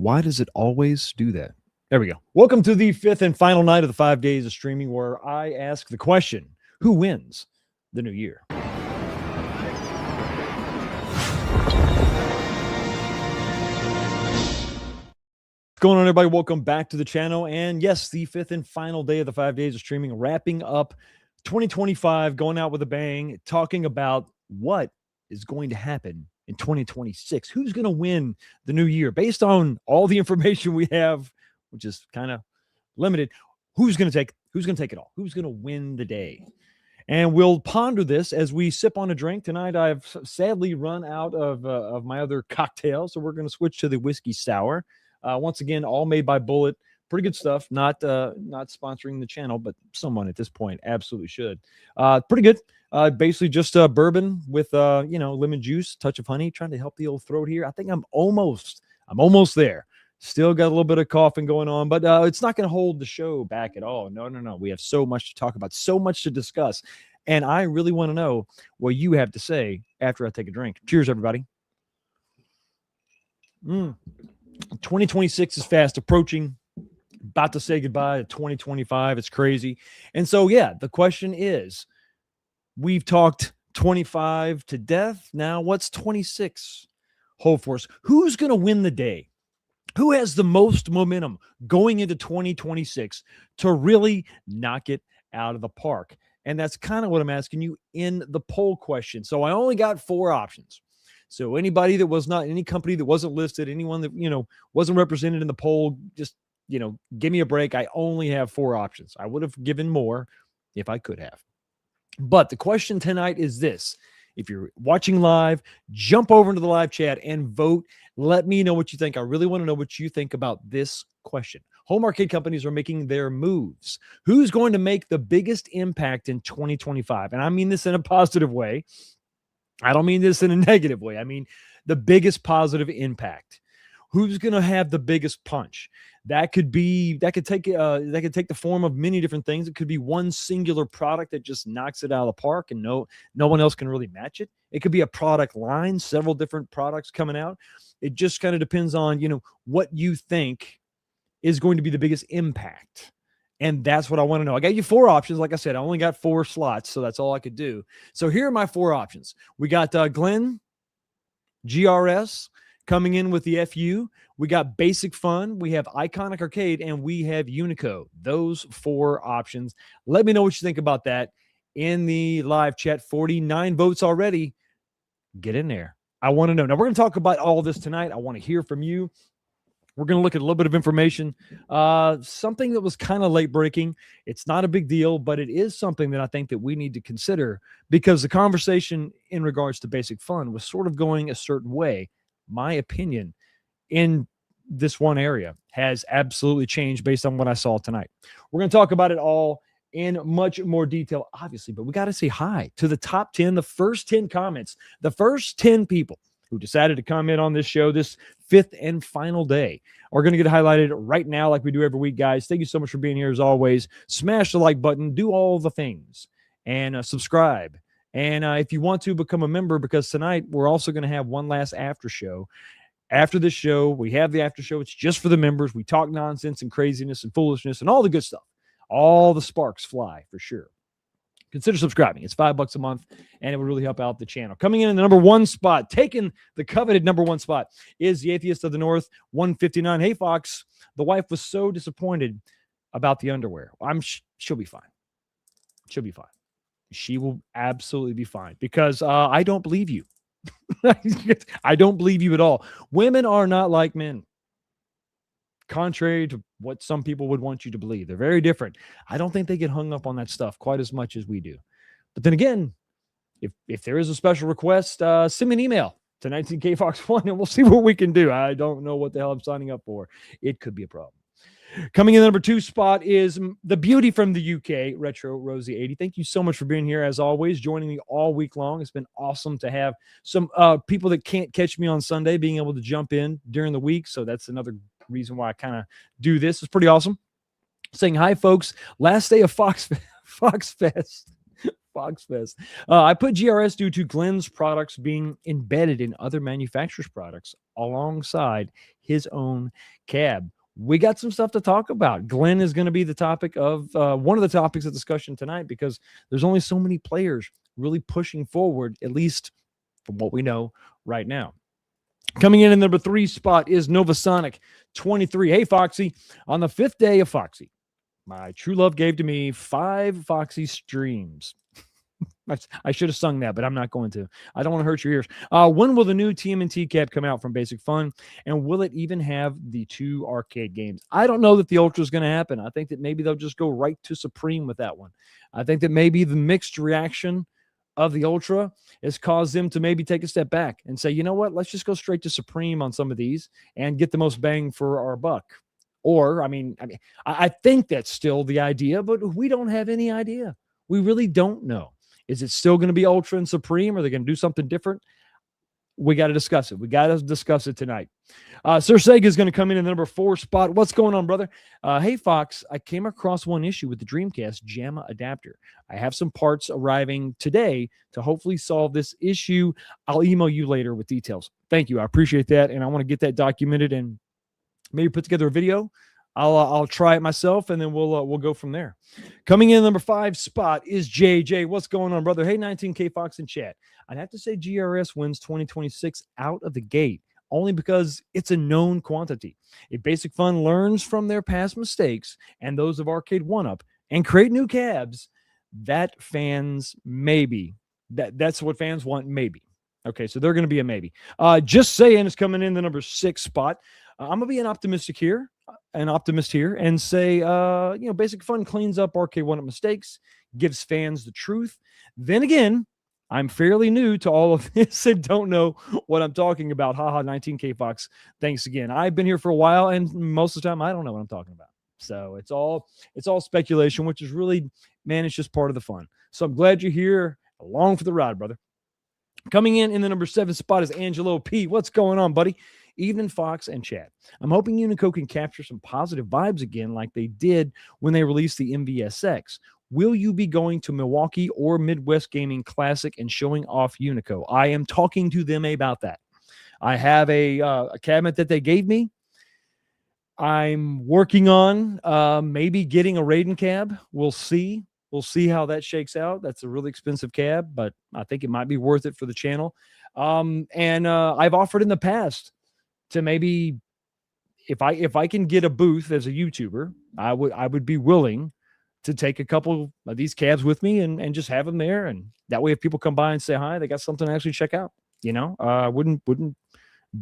Why does it always do that? There we go. Welcome to the fifth and final night of the 5 days of streaming, where I ask the question, who wins the new year? What's going on, everybody? Welcome back to the channel. And yes, the fifth and final day of the 5 days of streaming, wrapping up 2025, going out with a bang, talking about what is going to happen in 2026. Who's going to win the new year? Based on all the information we have, which is kind of limited, who's going to take it all? Who's going to win the day? And we'll ponder this as we sip on a drink. Tonight, I've sadly run out of my other cocktail, so we're going to switch to the whiskey sour. Once again, all made by Bulleit. Pretty good stuff. Not sponsoring the channel, but someone at this point absolutely should. Pretty good. Basically just bourbon with lemon juice, touch of honey, trying to help the old throat here. I think I'm almost there. Still got a little bit of coughing going on, but it's not going to hold the show back at all. No. We have so much to talk about, so much to discuss, and I really want to know what you have to say after I take a drink. Cheers, everybody. 2026 is fast approaching. About to say goodbye to 2025. It's crazy. And so, yeah, the question is, we've talked 25 to death. Now, what's 26 hold for us? Who's going to win the day? Who has the most momentum going into 2026 to really knock it out of the park? And that's kind of what I'm asking you in the poll question. So I only got 4 options. So anybody that was not, any company that wasn't listed, anyone that, wasn't represented in the poll, just, give me a break. I only have 4 options. I would have given more if I could have. But the question tonight is this. If you're watching live, jump over into the live chat and vote. Let me know what you think. I really want to know what you think about this question. Home arcade companies are making their moves. Who's going to make the biggest impact in 2025? And I mean this in a positive way. I don't mean this in a negative way. I mean the biggest positive impact. Who's going to have the biggest punch? That could take the form of many different things. It could be one singular product that just knocks it out of the park and no one else can really match it. It could be a product line, several different products coming out. It just kind of depends on, what you think is going to be the biggest impact. And that's what I want to know. I got you 4 options. Like I said, I only got 4 slots, so that's all I could do. So here are my 4 options. We got Glenn, GRS, coming in with the FU. We got Basic Fun, we have Iconic Arcade, and we have Unico. Those 4 options. Let me know what you think about that in the live chat. 49 votes already. Get in there. I want to know. Now, we're going to talk about all this tonight. I want to hear from you. We're going to look at a little bit of information. Something that was kind of late breaking. It's not a big deal, but it is something that I think that we need to consider, because the conversation in regards to Basic Fun was sort of going a certain way. My opinion in this one area has absolutely changed based on what I saw tonight. We're going to talk about it all in much more detail, obviously, but we got to say hi to the top 10, the first 10 comments, the first 10 people who decided to comment on this show this 5th and final day are going to get highlighted right now like we do every week, guys. Thank you so much for being here as always. Smash the like button, do all the things, and subscribe. And if you want to become a member, because tonight we're also going to have one last after show. After this show, we have the after show. It's just for the members. We talk nonsense and craziness and foolishness and all the good stuff. All the sparks fly for sure. Consider subscribing. It's $5 a month, and it would really help out the channel. Coming in the number 1 spot, taking the coveted number 1 spot, is the Atheist of the North, 159. Hey, Fox, the wife was so disappointed about the underwear. She'll be fine. She'll be fine. She will absolutely be fine, because I don't believe you. I don't believe you at all. Women are not like men. contrary to what some people would want you to believe. They're very different. I don't think they get hung up on that stuff quite as much as we do. But then again, if there is a special request, send me an email to 19KFox1 and we'll see what we can do. I don't know what the hell I'm signing up for. It could be a problem. Coming in the number 2 spot is the beauty from the UK, Retro Rosie 80. Thank you so much for being here, as always, joining me all week long. It's been awesome to have some people that can't catch me on Sunday being able to jump in during the week. So that's another reason why I kind of do this. It's pretty awesome. Saying hi, folks. Last day of Fox Fest. Fox Fest. I put GRS due to Glenn's products being embedded in other manufacturers' products alongside his own cab. We got some stuff to talk about. Glenn is going to be the topic of one of the topics of discussion tonight because there's only so many players really pushing forward, at least from what we know right now. Coming in number 3 spot is Novasonic 23. Hey, Foxy. On the 5th day of Foxy, my true love gave to me 5 Foxy streams. I should have sung that, but I'm not going to. I don't want to hurt your ears. When will the new TMNT cab come out from Basic Fun? And will it even have the 2 arcade games? I don't know that the Ultra is going to happen. I think that maybe they'll just go right to Supreme with that one. I think that maybe the mixed reaction of the Ultra has caused them to maybe take a step back and say, you know what, let's just go straight to Supreme on some of these and get the most bang for our buck. Or, I think that's still the idea, but we don't have any idea. We really don't know. Is it still going to be Ultra and Supreme? Or are they going to do something different? We got to discuss it. We got to discuss it tonight. Sir Sega is going to come in the number 4 spot. What's going on, brother? Hey, Fox, I came across one issue with the Dreamcast JAMA adapter. I have some parts arriving today to hopefully solve this issue. I'll email you later with details. Thank you. I appreciate that. And I want to get that documented and maybe put together a video. I'll try it myself, and then we'll go from there. Coming in number 5 spot is JJ. What's going on, brother? Hey, 19K Fox in chat. I'd have to say GRS wins 2026 out of the gate, only because it's a known quantity. If Basic Fun learns from their past mistakes and those of Arcade 1-Up and create new cabs, that fans maybe. That's what fans want, maybe. Okay, so they're going to be a maybe. Just saying is coming in the number 6 spot. I'm going to be an optimist here and say, Basic Fun cleans up Arcade 1-Up mistakes, gives fans the truth. Then again, I'm fairly new to all of this and don't know what I'm talking about. Haha, 19K Fox. Thanks again. I've been here for a while, and most of the time I don't know what I'm talking about. So it's all speculation, which is really, man, it's just part of the fun. So I'm glad you're here along for the ride, brother. Coming in the number 7 spot is Angelo P. What's going on, buddy? Evening, Fox and chat. I'm hoping Unico can capture some positive vibes again like they did when they released the MVSX. Will you be going to Milwaukee or Midwest Gaming Classic and showing off Unico? I am talking to them about that. I have a cabinet that they gave me. I'm working on maybe getting a Raiden cab. We'll see. We'll see how that shakes out. That's a really expensive cab, but I think it might be worth it for the channel. And I've offered in the past to maybe, if I can get a booth as a YouTuber, I would be willing to take a couple of these cabs with me and just have them there. And that way, if people come by and say hi, they got something to actually check out. Wouldn't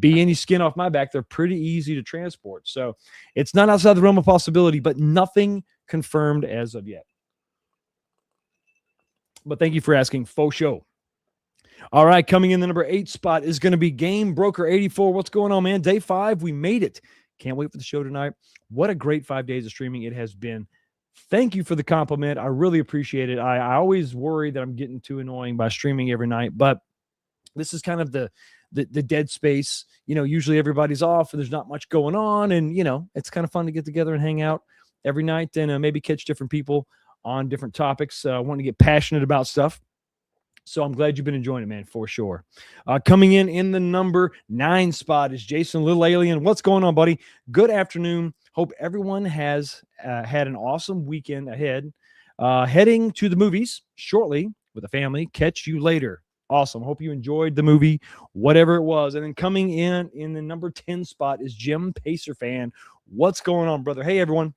be any skin off my back. They're pretty easy to transport. So it's not outside the realm of possibility, but nothing confirmed as of yet. But thank you for asking, faux show. All right, coming in the number 8 spot is going to be Game Broker 84. What's going on, man? Day 5, we made it. Can't wait for the show tonight. What a great 5 days of streaming it has been. Thank you for the compliment. I really appreciate it. I always worry that I'm getting too annoying by streaming every night, but this is kind of the dead space. Usually everybody's off and there's not much going on, and it's kind of fun to get together and hang out every night and maybe catch different people on different topics. Want to get passionate about stuff. So I'm glad you've been enjoying it, man, for sure. Coming in the number 9 spot is Jason Little Alien. What's going on, buddy? Good afternoon. Hope everyone has had an awesome weekend ahead. Heading to the movies shortly with the family. Catch you later. Awesome. Hope you enjoyed the movie, whatever it was. And then coming in the number 10 spot is Jim Pacer Fan. What's going on, brother? Hey, everyone.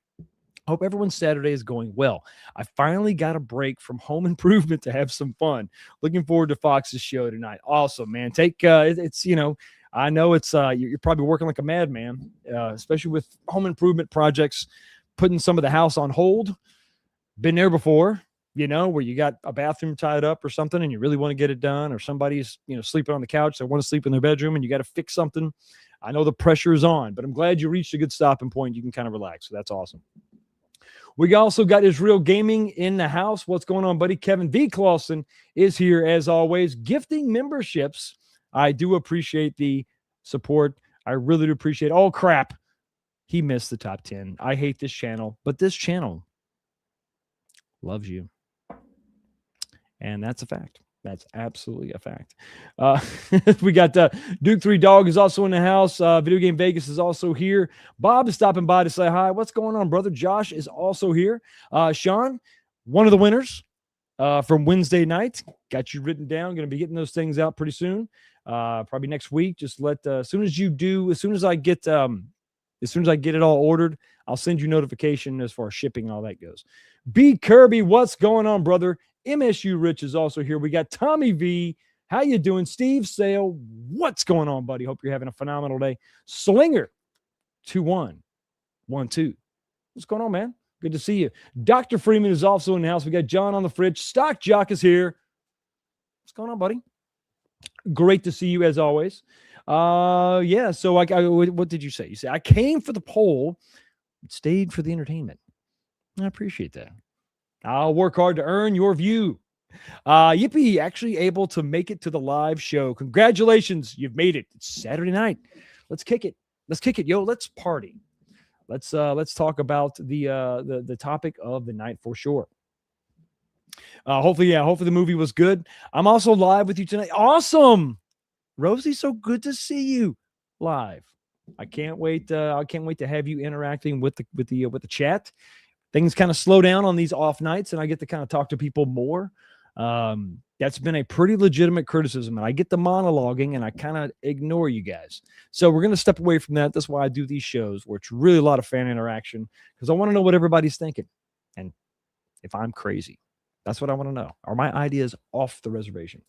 Hope everyone's Saturday is going well. I finally got a break from home improvement to have some fun. Looking forward to Fox's show tonight. Awesome, man. Take it's I know it's you're probably working like a madman, especially with home improvement projects, putting some of the house on hold. Been there before, where you got a bathroom tied up or something and you really want to get it done, or somebody's, sleeping on the couch. They want to sleep in their bedroom and you got to fix something. I know the pressure is on, but I'm glad you reached a good stopping point. You can kind of relax. So that's awesome. We also got Israel Gaming in the house. What's going on, buddy? Kevin V. Clausen is here as always, gifting memberships. I do appreciate the support. I really do appreciate it. Oh, crap. He missed the top 10. I hate this channel, but this channel loves you. And that's a fact. That's absolutely a fact. We got Duke 3 Dog is also in the house. Video Game Vegas is also here. Bob is stopping by to say hi. What's going on, brother? Josh is also here. Sean, one of the winners from Wednesday night. Got you written down. Going to be getting those things out pretty soon. Probably next week. Just as soon as I get it all ordered, I'll send you notification as far as shipping and all that goes. B. Kirby, what's going on, brother? MSU Rich is also here. We got Tommy V. How you doing? Steve Sale, what's going on, buddy? Hope you're having a phenomenal day. Slinger, 2112. What's going on, man? Good to see you. Dr. Freeman is also in the house. We got John on the fridge. Stock Jock is here. What's going on, buddy? Great to see you as always. Yeah, so what did you say? You say, I came for the poll, stayed for the entertainment. I appreciate that. I'll work hard to earn your view. Yippee, actually able to make it to the live show. Congratulations, you've made it. It's Saturday night. Let's kick it. Yo. Let's party. Let's talk about the topic of the night for sure. Hopefully the movie was good. I'm also live with you tonight. Awesome, Rosie. So good to see you live. I can't wait. I can't wait to have you interacting with the chat. Things kind of slow down on these off nights, and I get to kind of talk to people more. That's been a pretty legitimate criticism, and I get the monologuing, and I kind of ignore you guys. So we're going to step away from that. That's why I do these shows, where it's really a lot of fan interaction, because I want to know what everybody's thinking, and if I'm crazy. That's what I want to know. Are my ideas off the reservation?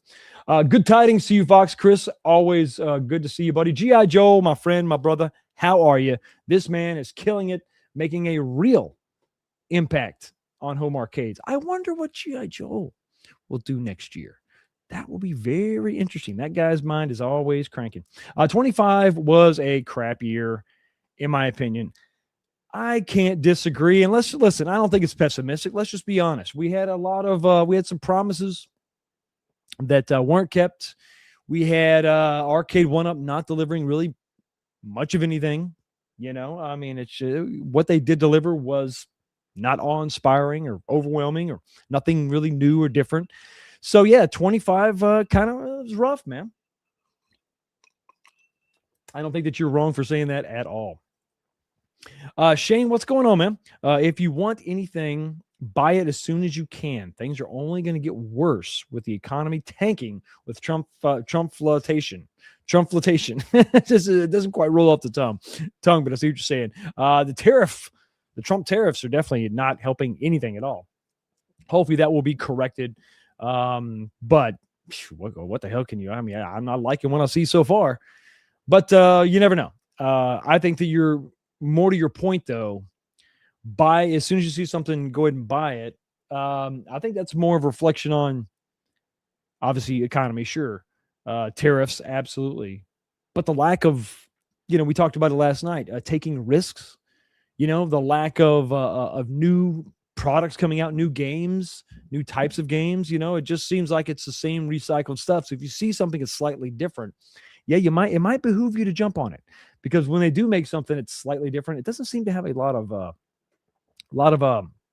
Good tidings to you, Fox. Chris, always good to see you, buddy. G.I. Joe, my friend, my brother, how are you? This man is killing it, making a real impact on home arcades. I wonder what G.I. Joe will do next year. That will be very interesting. That guy's mind is always cranking. 25 was a crap year, in my opinion. I can't disagree. And listen, I don't think it's pessimistic. Let's just be honest. We had we had some promises that weren't kept. We had Arcade 1-Up not delivering really much of anything. I mean, it's what they did deliver was not awe-inspiring or overwhelming or nothing really new or different. So, yeah, 25 kind of was rough, man. I don't think that you're wrong for saying that at all. Shane, what's going on, man? If you want anything, buy it as soon as you can. Things are only going to get worse with the economy tanking with Trump-flotation. It doesn't quite roll off the tongue, but I see what you're saying. The Trump tariffs are definitely not helping anything at all. Hopefully that will be corrected. But what the hell can you? I mean, I'm not liking what I see so far. But you never know. I think that you're more to your point, though. Buy as soon as you see something, go ahead and buy it. I think that's more of a reflection on, obviously, economy, sure. Tariffs, absolutely. But the lack of, we talked about it last night, taking risks. The lack of new products coming out, new games, new types of games. It just seems like it's the same recycled stuff. So if you see something that's slightly different, yeah, it might behoove you to jump on it, because when they do make something that's slightly different, it doesn't seem to have a lot of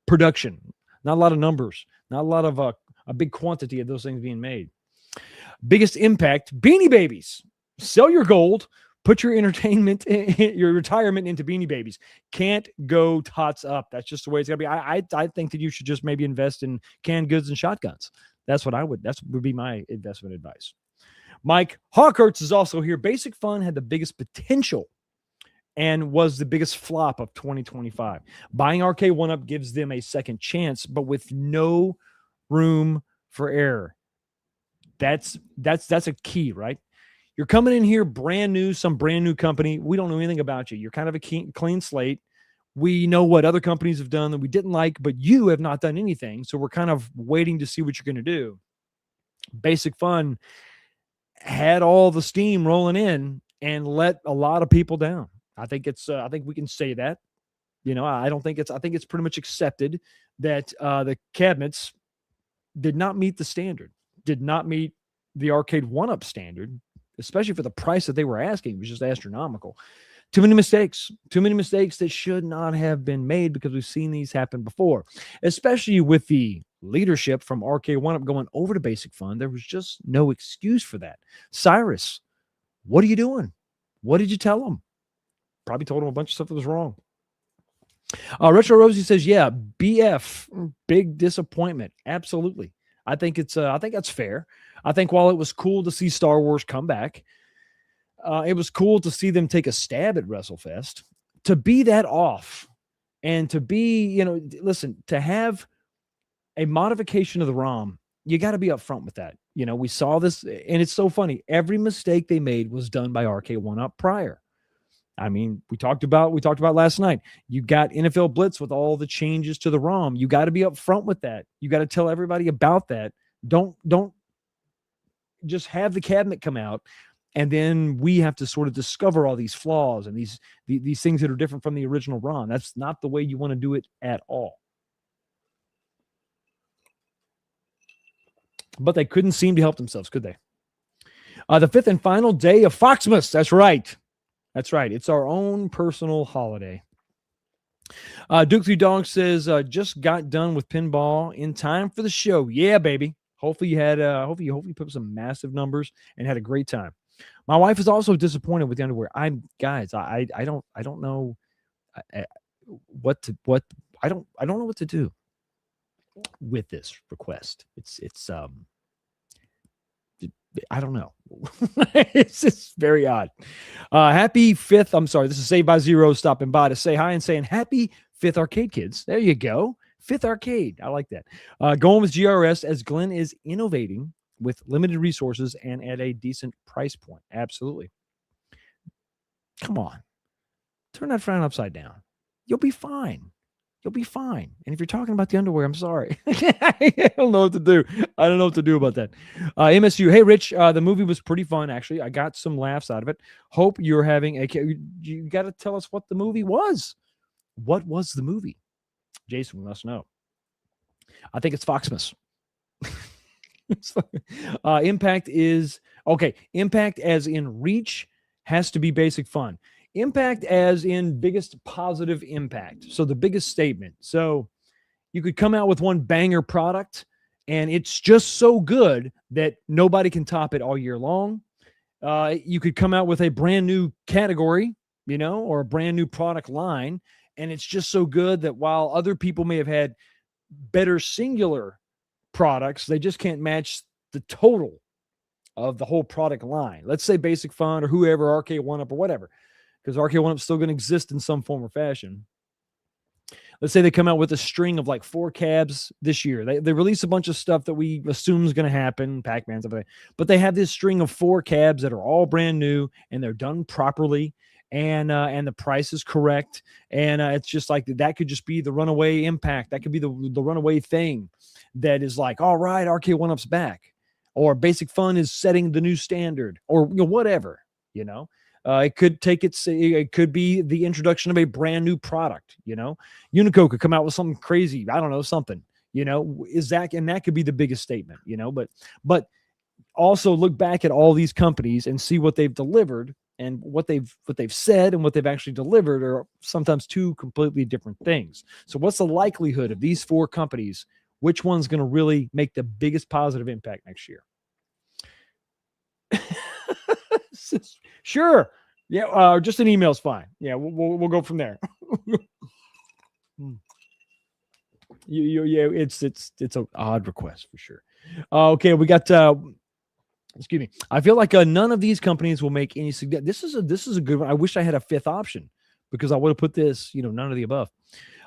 production, not a lot of numbers, not a lot of a big quantity of those things being made. Biggest impact: Beanie Babies. Sell your gold. Put your your retirement into Beanie Babies. Can't go tots up. That's just the way it's gonna be. I think that you should just maybe invest in canned goods and shotguns. That would be my investment advice. Mike Hawkhurst is also here. Basic Fun had the biggest potential and was the biggest flop of 2025. Buying Arcade 1-Up gives them a second chance, but with no room for error. That's a key, right? You're coming in here brand new, some brand new company. We don't know anything about you. You're kind of a clean slate. We know what other companies have done that we didn't like, but you have not done anything. So we're kind of waiting to see what you're going to do. Basic Fun had all the steam rolling in and let a lot of people down. I think we can say that. I think it's pretty much accepted that the cabinets did not meet the standard, did not meet the Arcade 1-Up standard, especially for the price that they were asking. It was just astronomical. Too many mistakes that should not have been made, because we've seen these happen before, especially with the leadership from Arcade 1-Up going over to Basic Fun. There was just no excuse for that. Cyrus, what are you doing? What did you tell them? Probably told them a bunch of stuff that was wrong. Retro Rosie says, yeah, BF, big disappointment. Absolutely. I think that's fair. I think while it was cool to see Star Wars come back, it was cool to see them take a stab at WrestleFest. To be that off and to be, listen, to have a modification of the ROM, you got to be upfront with that. We saw this, and it's so funny. Every mistake they made was done by Arcade 1-Up prior. I mean, we talked about last night. You got NFL Blitz with all the changes to the ROM. You got to be upfront with that. You got to tell everybody about that. Don't just have the cabinet come out, and then we have to sort of discover all these flaws and these things that are different from the original ROM. That's not the way you want to do it at all. But they couldn't seem to help themselves, could they? The fifth and final day of Foxmas. That's right. It's our own personal holiday. Duke 3 Dog says, just got done with pinball in time for the show. Yeah, baby. Hopefully you had, hopefully you put up some massive numbers and had a great time. My wife is also disappointed with the underwear. I don't know what I don't know what to do with this request. It's I don't know. It's just very odd. Happy 5th. I'm sorry. This is Saved by Zero stopping by to say hi and saying happy 5th Arcade, kids. There you go. 5th Arcade. I like that. Going with GRS as Glenn is innovating with limited resources and at a decent price point. Absolutely. Come on. Turn that frown upside down. You'll be fine. You'll be fine. And if you're talking about the underwear, I'm sorry. I don't know what to do. I don't know what to do about that. MSU. Hey, Rich, the movie was pretty fun, actually. I got some laughs out of it. Hope you're having you got to tell us what the movie was. What was the movie? Jason, we must know. I think it's Foxmas. Impact is, okay, impact as in reach has to be Basic Fun. Impact as in biggest positive impact. So the biggest statement. So you could come out with one banger product and it's just so good that nobody can top it all year long. You could come out with a brand new category, or a brand new product line, and it's just so good that while other people may have had better singular products, they just can't match the total of the whole product line. Let's say Basic Fun or whoever, Arcade 1-Up or whatever, because Arcade 1-Up is still going to exist in some form or fashion. Let's say they come out with a string of like 4 cabs this year. They release a bunch of stuff that we assume is going to happen, Pac-Man, stuff like that. But they have this string of 4 cabs that are all brand new and they're done properly, and the price is correct. And it's just like that could just be the runaway impact. That could be the runaway thing that is like, all right, Arcade 1-Up's back, or Basic Fun is setting the new standard, or whatever. It could be the introduction of a brand new product. Unico could come out with something crazy. I don't know, something. And that could be the biggest statement. But also look back at all these companies and see what they've delivered, and what they've said and what they've actually delivered are sometimes 2 completely different things. So what's the likelihood of these 4 companies? Which one's going to really make the biggest positive impact next year? Sure. Yeah. Just an email's fine. Yeah. We'll go from there. It's an odd request for sure. Okay. We got, excuse me. I feel like none of these companies will make any this is a good one. I wish I had a 5th option, because I would have put this, none of the above.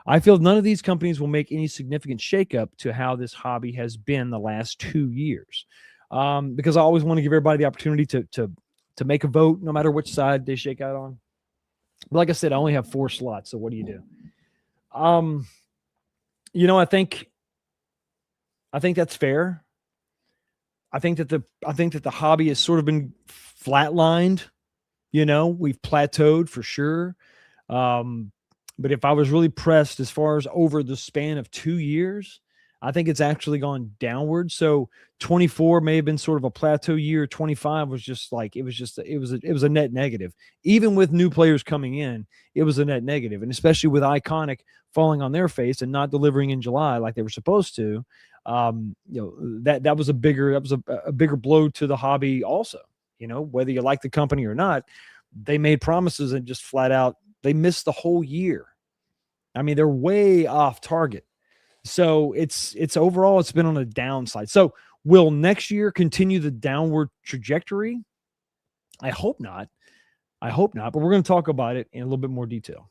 I feel none of these companies will make any significant shakeup to how this hobby has been the last 2 years. Because I always want to give everybody the opportunity to to make a vote, no matter which side they shake out on. But like I said, I only have 4 slots. So what do you do? I think that's fair. I think that the hobby has sort of been flatlined. We've plateaued for sure. But if I was really pressed as far as over the span of 2 years, I think it's actually gone downward. So 24 may have been sort of a plateau year. 25 was just like, it was a net negative. Even with new players coming in, it was a net negative. And especially with Iconic falling on their face and not delivering in July like they were supposed to, that was a bigger blow to the hobby also. Whether you like the company or not, they made promises and just flat out, they missed the whole year. I mean, they're way off target. So it's overall, it's been on a downside. So will next year continue the downward trajectory? I hope not, but we're going to talk about it in a little bit more detail.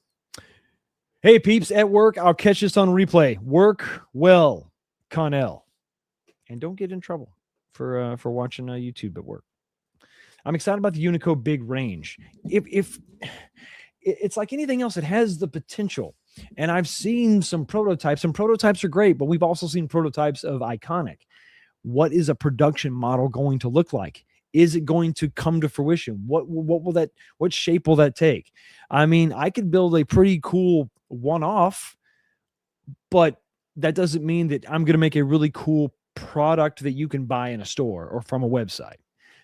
Hey, peeps at work, I'll catch this on replay. Work well, Connell. And don't get in trouble for watching YouTube at work. I'm excited about the Unico big range. If it's like anything else, it has the potential. And I've seen some prototypes, and prototypes are great, but we've also seen prototypes of Iconic. What is a production model going to look like? Is it going to come to fruition? What shape will that take? I mean, I could build a pretty cool one-off, but that doesn't mean that I'm going to make a really cool product that you can buy in a store or from a website.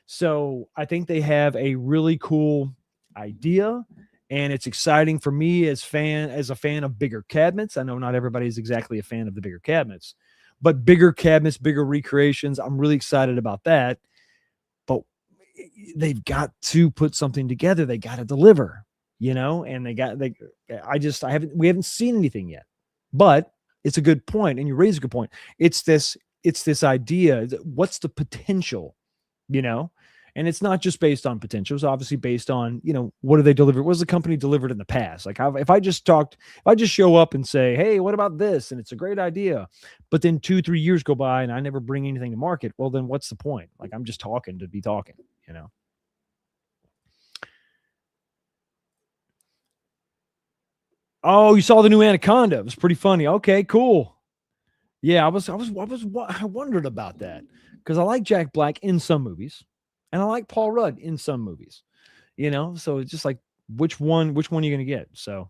So I think they have a really cool idea, and it's exciting for me as a fan of bigger cabinets. I know not everybody is exactly a fan of the bigger cabinets, but bigger cabinets, bigger recreations, I'm really excited about that. But they've got to put something together. They got to deliver, and we haven't seen anything yet. But it's a good point, and you raise a good point. It's this idea. What's the potential, And it's not just based on potential. It's obviously based on, what do they deliver? What has the company delivered in the past? Like if I just show up and say, hey, what about this? And it's a great idea, but then 2-3 years go by and I never bring anything to market. Well, then what's the point? Like I'm just talking to be talking, Oh, you saw the new Anaconda. It was pretty funny. Okay, cool. Yeah, I wondered about that because I like Jack Black in some movies. And I like Paul Rudd in some movies, so it's just like, which one are you going to get? So,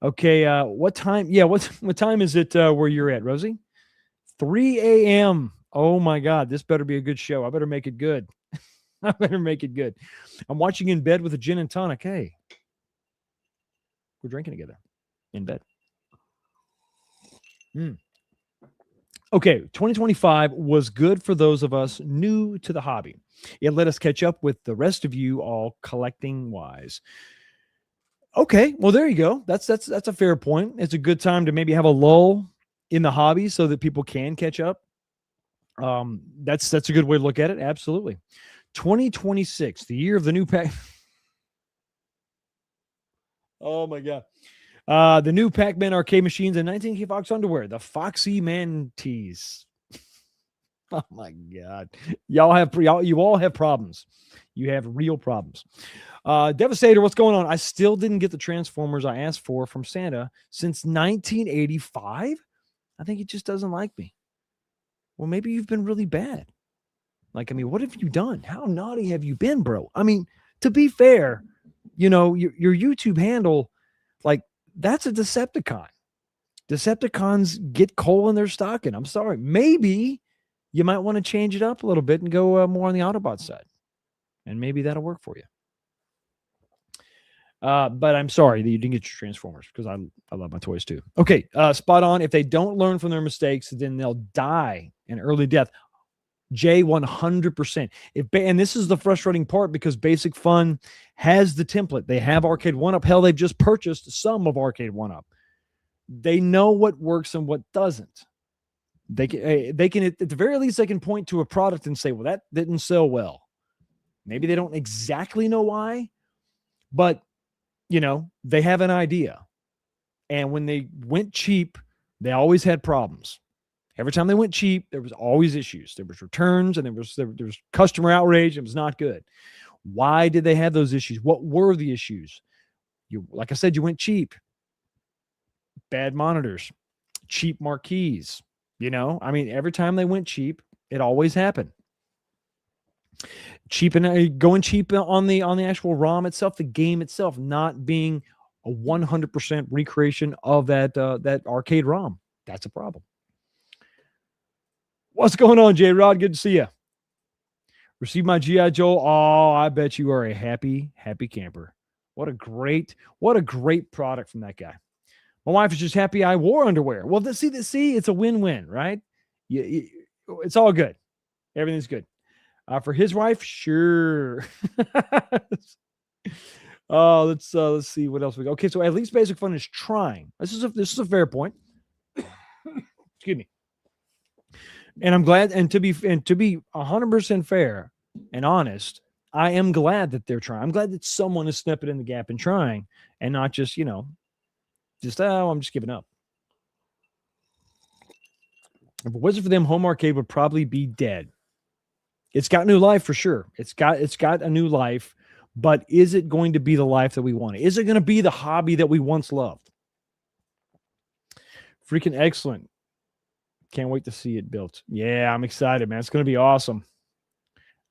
okay. What time? Yeah. What time is it where you're at, Rosie? 3 a.m. Oh my God. This better be a good show. I better make it good. I'm watching in bed with a gin and tonic. Hey, we're drinking together in bed. Okay. 2025 was good for those of us new to the hobby. It let us catch up with the rest of you all collecting wise. Okay, well, there you go. That's a fair point. It's a good time to maybe have a lull in the hobby so that people can catch up. That's a good way to look at it. Absolutely. 2026, the year of the new pack. Oh my God. The new Pac-Man arcade machines and 19K Fox underwear, the Foxy Mantees. Oh my God. You all have problems. You have real problems. Devastator, what's going on? I still didn't get the Transformers I asked for from Santa since 1985. I think he just doesn't like me. Well, maybe you've been really bad. Like, I mean, what have you done? How naughty have you been, bro? I mean, to be fair, your YouTube handle, like, that's a Decepticon. Decepticons get coal in their stocking. I'm sorry. Maybe you might want to change it up a little bit and go more on the Autobot side. And maybe that'll work for you. But I'm sorry that you didn't get your Transformers because I love my toys too. Okay, spot on. If they don't learn from their mistakes, then they'll die an early death. Jay, 100%. And this is the frustrating part because Basic Fun has the template. They have Arcade 1-Up. Hell, they've just purchased some of Arcade 1-Up. They know what works and what doesn't. They can at the very least, they can point to a product and say, well, that didn't sell well. Maybe they don't exactly know why, but they have an idea. And when they went cheap, they always had problems. Every time they went cheap, there was always issues. There was returns and there was customer outrage. It was not good. Why did they have those issues? What were the issues? Like I said, you went cheap. Bad monitors, cheap marquees. I mean, every time they went cheap, it always happened. Cheap and going cheap on the actual ROM itself, the game itself, not being a 100% recreation of that arcade ROM. That's a problem. What's going on, J Rod? Good to see you. Receive my G.I. Joe. Oh, I bet you are a happy camper. What a great product from that guy. My wife is just happy I wore underwear. Well, see, it's a win-win, right? It's all good. Everything's good. For his wife, sure. Let's see what else we got. Okay, so At Least Basic Fun is trying. This is a fair point. Excuse me. And I'm glad, and to be 100% fair and honest, I am glad that they're trying. I'm glad that someone is stepping in the gap and trying, and not just I'm just giving up. If it wasn't for them, home arcade would probably be dead. It's got new life for sure. It's got a new life, but is it going to be the life that we want? Is it going to be the hobby that we once loved? Freaking excellent. Can't wait to see it built. Yeah, I'm excited, man. It's going to be awesome.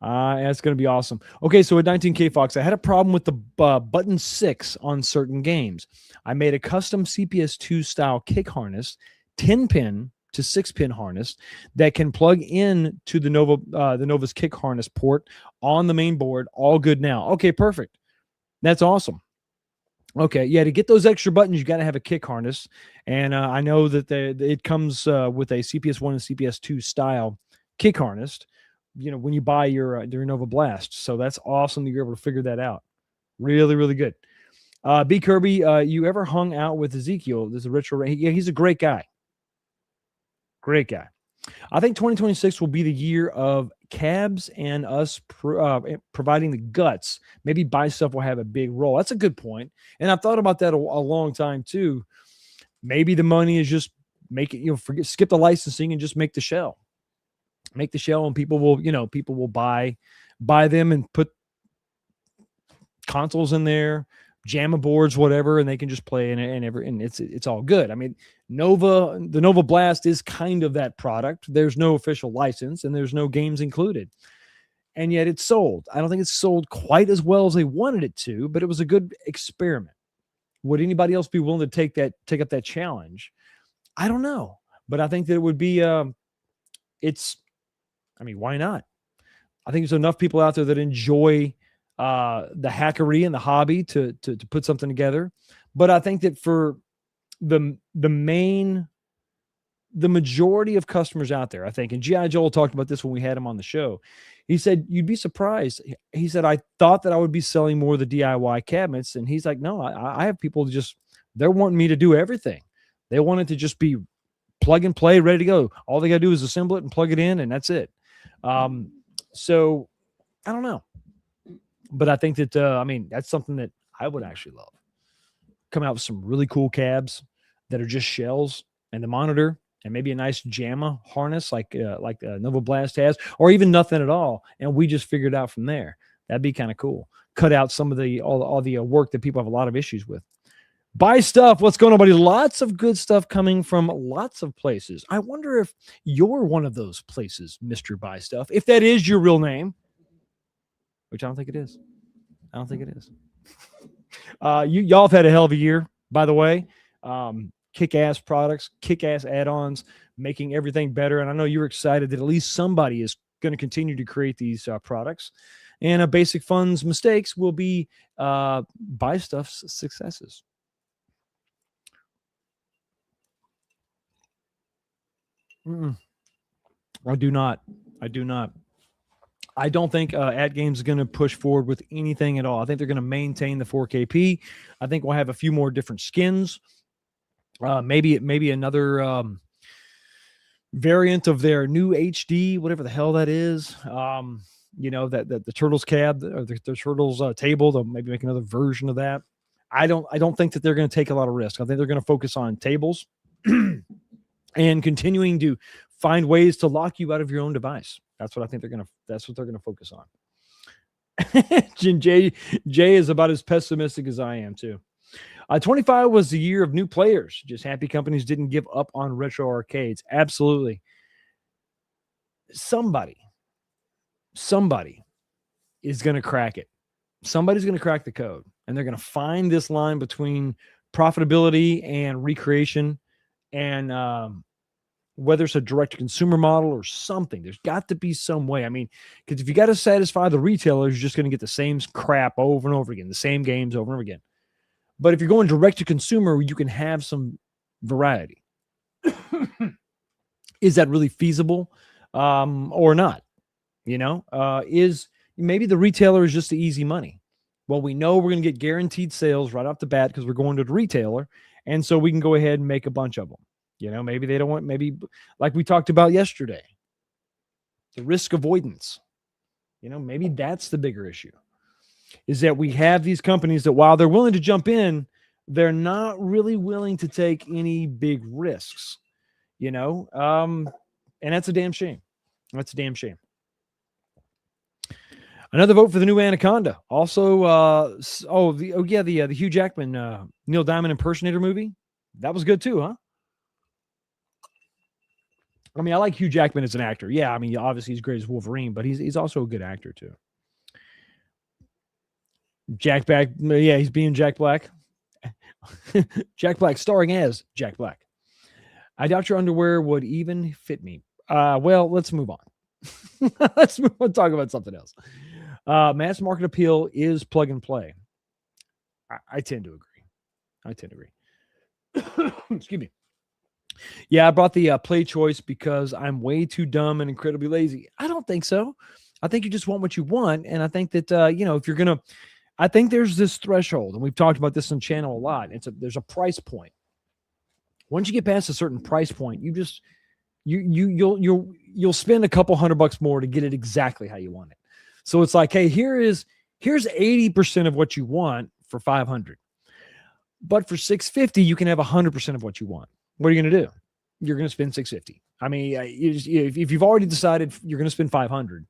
It's going to be awesome. Okay, so at 19K Fox, I had a problem with the button 6 on certain games. I made a custom CPS2 style kick harness, 10-pin to 6-pin harness that can plug in to the Nova's kick harness port on the main board. All good now. Okay, perfect. That's awesome. Okay, yeah, to get those extra buttons, you got to have a kick harness. And I know that it comes with a CPS1 and CPS2 style kick harness, when you buy your Nova Blast. So that's awesome that you're able to figure that out. Really, really good. B. Kirby, you ever hung out with Ezekiel? There's a retro. Yeah, he's a great guy. Great guy. I think 2026 will be the year of cabs and us providing the guts. Maybe Buy Stuff will have a big role. That's a good point. And I've thought about that a long time too. Maybe the money is just make it, skip the licensing and just make the shell. Make the shell, and people will buy them and put consoles in there, JAMA boards, whatever, and they can just play and it's all good. I mean, the Nova Blast is kind of that product. There's no official license and there's no games included. And yet it's sold. I don't think it's sold quite as well as they wanted it to, but it was a good experiment. Would anybody else be willing to take up that challenge? I don't know, but I think that it would be why not? I think there's enough people out there that enjoy the hackery and the hobby to put something together. But I think that for the majority of customers out there, I think, and G.I. Joel talked about this when we had him on the show. He said, you'd be surprised. He said, I thought that I would be selling more of the DIY cabinets. And he's like, no, I have people they're wanting me to do everything. They want it to just be plug and play, ready to go. All they got to do is assemble it and plug it in, and that's it. So I don't know. But I think that, that's something that I would actually love. Come out with some really cool cabs that are just shells and the monitor and maybe a nice JAMA harness like Nova Blast has, or even nothing at all. And we just figure it out from there. That'd be kind of cool. Cut out some of all the work that people have a lot of issues with. Buy Stuff. What's going on, buddy? Lots of good stuff coming from lots of places. I wonder if you're one of those places, Mr. Buy Stuff, if that is your real name, which I don't think it is. Y'all have had a hell of a year, by the way. Kick-ass products, kick-ass add-ons, making everything better. And I know you're excited that at least somebody is going to continue to create these products. And Basic Fun's mistakes will be Buy Stuff's successes. I do not. I don't think AtGames is going to push forward with anything at all. I think they're going to maintain the 4KP. I think we'll have a few more different skins. Maybe another variant of their new HD, whatever the hell that is. That the Turtles cab or the Turtles table. They'll maybe make another version of that. I don't think that they're going to take a lot of risk. I think they're going to focus on tables and continuing to find ways to lock you out of your own device. That's what I think they're going to focus on. Jay is about as pessimistic as I am too. 25 was the year of new players. Just happy companies didn't give up on retro arcades. Absolutely. Somebody is going to crack it. Somebody's going to crack the code, and they're going to find this line between profitability and recreation, and whether it's a direct-to-consumer model or something. There's got to be some way. I mean, because if you got to satisfy the retailers, you're just going to get the same crap over and over again, the same games over and over again. But if you're going direct-to-consumer, you can have some variety. Is that really feasible or not? Is maybe the retailer is just the easy money. Well, we know we're going to get guaranteed sales right off the bat because we're going to the retailer. And so we can go ahead and make a bunch of them. Maybe they don't want, maybe like we talked about yesterday, the risk avoidance. Maybe that's the bigger issue, is that we have these companies that while they're willing to jump in, they're not really willing to take any big risks, and that's a damn shame. That's a damn shame. Another vote for the new Anaconda. Also, the Hugh Jackman, Neil Diamond impersonator movie. That was good too, huh? I mean, I like Hugh Jackman as an actor. Yeah, I mean, obviously he's great as Wolverine, but he's also a good actor too. Jack Black, yeah, he's being Jack Black. Jack Black starring as Jack Black. I doubt your underwear would even fit me. Well, let's move on. Let's move on, talk about something else. Mass market appeal is plug and play. I tend to agree. Excuse me. Yeah, I brought the play choice because I'm way too dumb and incredibly lazy. I don't think so. I think you just want what you want. And I think that, if you're going to, I think there's this threshold, and we've talked about this on the channel a lot. There's a price point. Once you get past a certain price point, you'll spend a couple $100 more to get it exactly how you want it. So it's like, hey, here's 80% of what you want for $500, but for $650, you can have 100% of what you want. What are you going to do? You're going to spend $650. I mean, if you've already decided you're going to spend $500,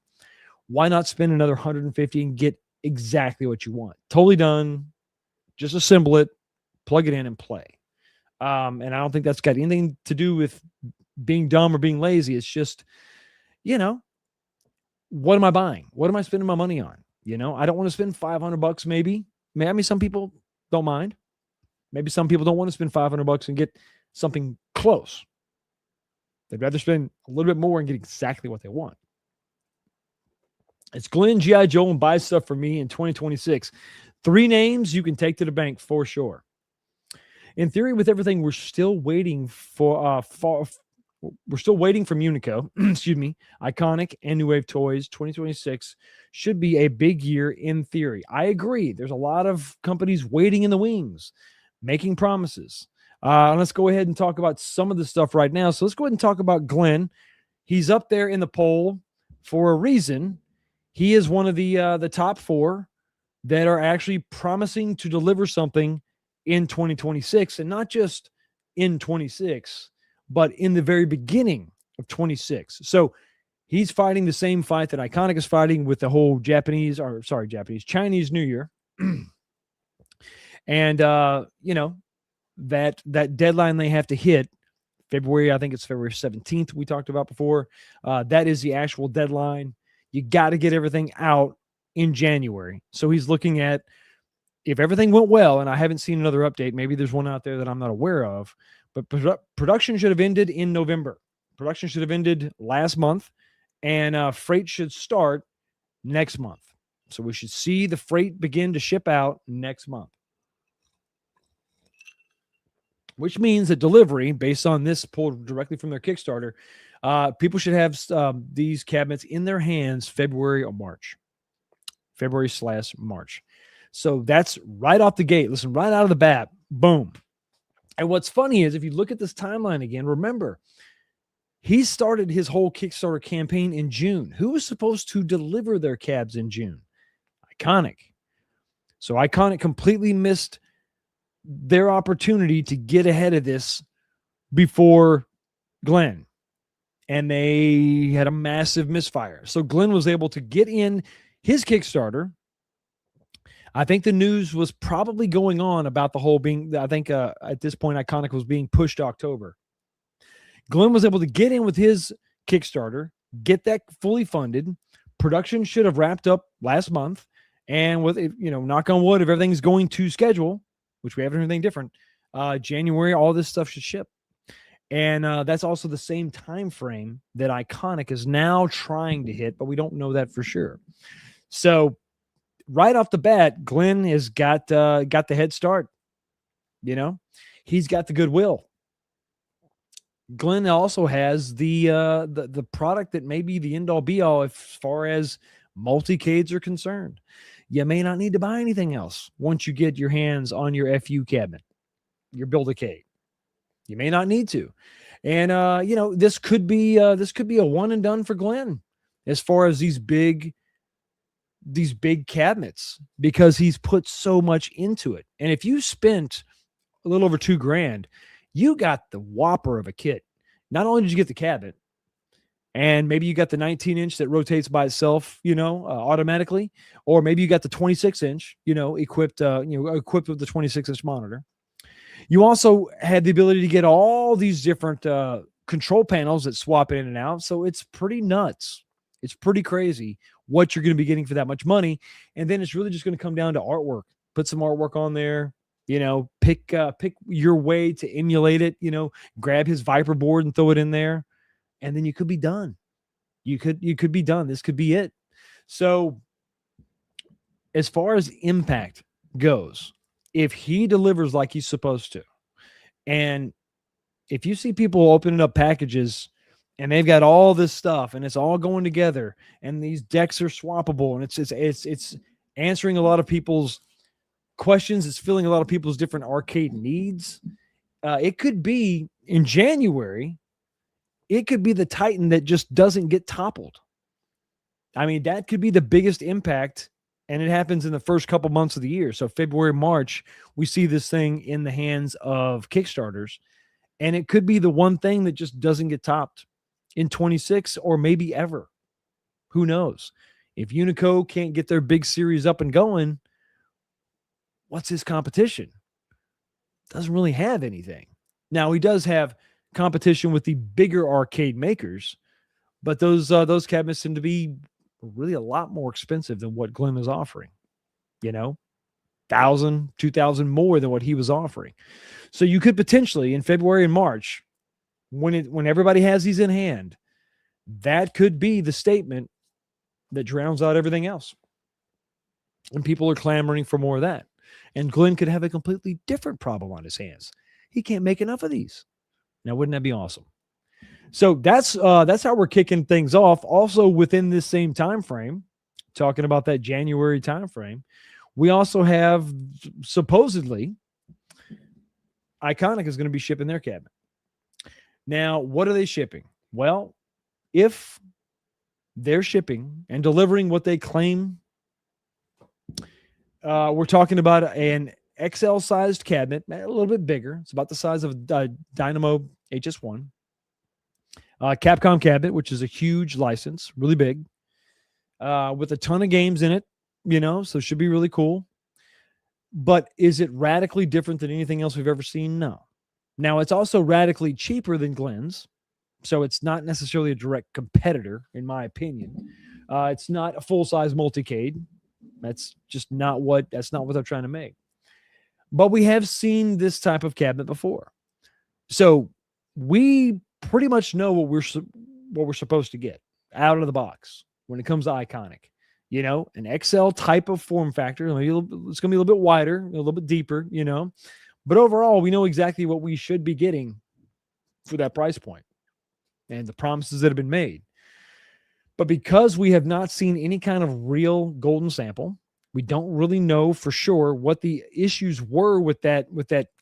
why not spend another $150 and get exactly what you want? Totally done. Just assemble it, plug it in, and play. And I don't think that's got anything to do with being dumb or being lazy. It's just, what am I buying? What am I spending my money on? I don't want to spend $500 maybe. I mean, some people don't mind. Maybe some people don't want to spend $500 and get something close. They'd rather spend a little bit more and get exactly what they want. It's Glenn, G.I. Joe, and buy stuff for me in 2026. 3 names you can take to the bank for sure. In theory, with everything, we're still waiting for we're still waiting from Unico, excuse me, Iconic and New Wave Toys. 2026 should be a big year in theory. I agree. There's a lot of companies waiting in the wings, making promises. Let's go ahead and talk about some of the stuff right now. So let's go ahead and talk about Glenn. He's up there in the poll for a reason. He is one of the top 4 that are actually promising to deliver something in 2026, and not just in 26, but in the very beginning of 26. So he's fighting the same fight that Iconic is fighting with the whole Chinese New Year. And, that deadline they have to hit February, I think it's February 17th, we talked about before. That is the actual deadline. You got to get everything out in January. So he's looking at, if everything went well, and I haven't seen another update, maybe there's one out there that I'm not aware of, but production should have ended in November. Production should have ended last month, and freight should start next month. So we should see the freight begin to ship out next month, which means that delivery, based on this pulled directly from their Kickstarter, people should have these cabinets in their hands February or March. February/March. So that's right off the gate. Listen, right out of the bat, boom. And what's funny is if you look at this timeline again, remember, he started his whole Kickstarter campaign in June. Who was supposed to deliver their cabs in June? Iconic. So Iconic completely missed their opportunity to get ahead of this before Glenn. And they had a massive misfire. So Glenn was able to get in. His Kickstarter, I think the news was probably going on about the whole being, I think at this point, Iconic was being pushed to October. Glenn was able to get in with his Kickstarter, get that fully funded. Production should have wrapped up last month. And with, knock on wood, if everything's going to schedule, which we haven't heard anything different, January, all this stuff should ship. And that's also the same time frame that Iconic is now trying to hit, but we don't know that for sure. So right off the bat, Glenn has got the head start. He's got the goodwill. Glenn also has the product that may be the end all be all as far as multi-cades are concerned. You may not need to buy anything else once you get your hands on your FU cabinet, your Build-A-Cade. You may not need to. And this could be a one and done for Glenn as far as these big cabinets, because he's put so much into it. And if you spent a little over $2,000, you got the whopper of a kit. Not only did you get the cabinet, and maybe you got the 19-inch that rotates by itself, automatically, or maybe you got the 26-inch, equipped with the 26-inch monitor. You also had the ability to get all these different control panels that swap in and out. So it's pretty nuts. It's pretty crazy what you're going to be getting for that much money. And then it's really just going to come down to artwork. Put some artwork on there, pick your way to emulate it, grab his Viper board and throw it in there. And then you could be done. You could be done. This could be it. So as far as impact goes, if he delivers like he's supposed to, and if you see people opening up packages and they've got all this stuff and it's all going together and these decks are swappable and it's answering a lot of people's questions, it's filling a lot of people's different arcade needs. It could be in January, it could be the Titan that just doesn't get toppled. I mean, that could be the biggest impact. And it happens in the first couple months of the year. So February, March, we see this thing in the hands of Kickstarters. And it could be the one thing that just doesn't get topped in 26 or maybe ever. Who knows? If Unico can't get their big series up and going, what's his competition? Doesn't really have anything. Now, he does have competition with the bigger arcade makers, but those cabinets seem to be really a lot more expensive than what Glenn is offering, $1,000, $2,000 more than what he was offering. So you could potentially in February and March, when everybody has these in hand, that could be the statement that drowns out everything else. And people are clamoring for more of that. And Glenn could have a completely different problem on his hands. He can't make enough of these. Now, wouldn't that be awesome? So that's how we're kicking things off. Also within this same time frame, talking about that January time frame, we also have supposedly Iconic is going to be shipping their cabinet. Now, what are they shipping? Well, if they're shipping and delivering what they claim, we're talking about an XL-sized cabinet, a little bit bigger. It's about the size of a Dynamo HS1. Capcom cabinet, which is a huge license, really big, with a ton of games in it, so it should be really cool. But is it radically different than anything else we've ever seen? No. Now, it's also radically cheaper than Glenn's, so it's not necessarily a direct competitor, in my opinion. It's not a full-size multi-cade. That's not what they're trying to make. But we have seen this type of cabinet before. So we pretty much know what we're supposed to get out of the box when it comes to Iconic. An XL type of form factor. It's going to be a little bit wider, a little bit deeper, But overall, we know exactly what we should be getting for that price point and the promises that have been made. But because we have not seen any kind of real golden sample, we don't really know for sure what the issues were with that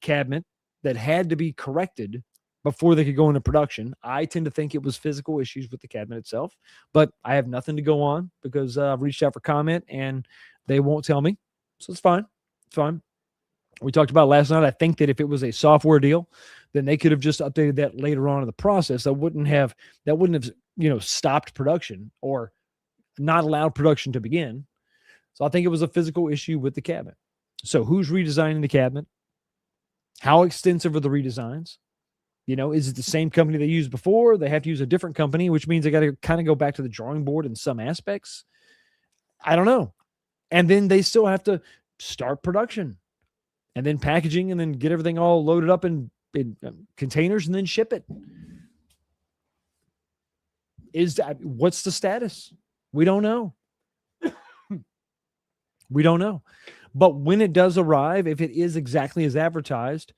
cabinet that had to be corrected before they could go into production. I tend to think it was physical issues with the cabinet itself, but I have nothing to go on because I've reached out for comment and they won't tell me. So it's fine. It's fine. We talked about last night. I think that if it was a software deal, then they could have just updated that later on in the process. That wouldn't have, stopped production or not allowed production to begin. So I think it was a physical issue with the cabinet. So who's redesigning the cabinet? How extensive are the redesigns? Is it the same company they used before? They have to use a different company, which means they got to kind of go back to the drawing board in some aspects. I don't know. And then they still have to start production and then packaging and then get everything all loaded up in containers and then ship it. What's the status? We don't know. We don't know. But when it does arrive, if it is exactly as advertised,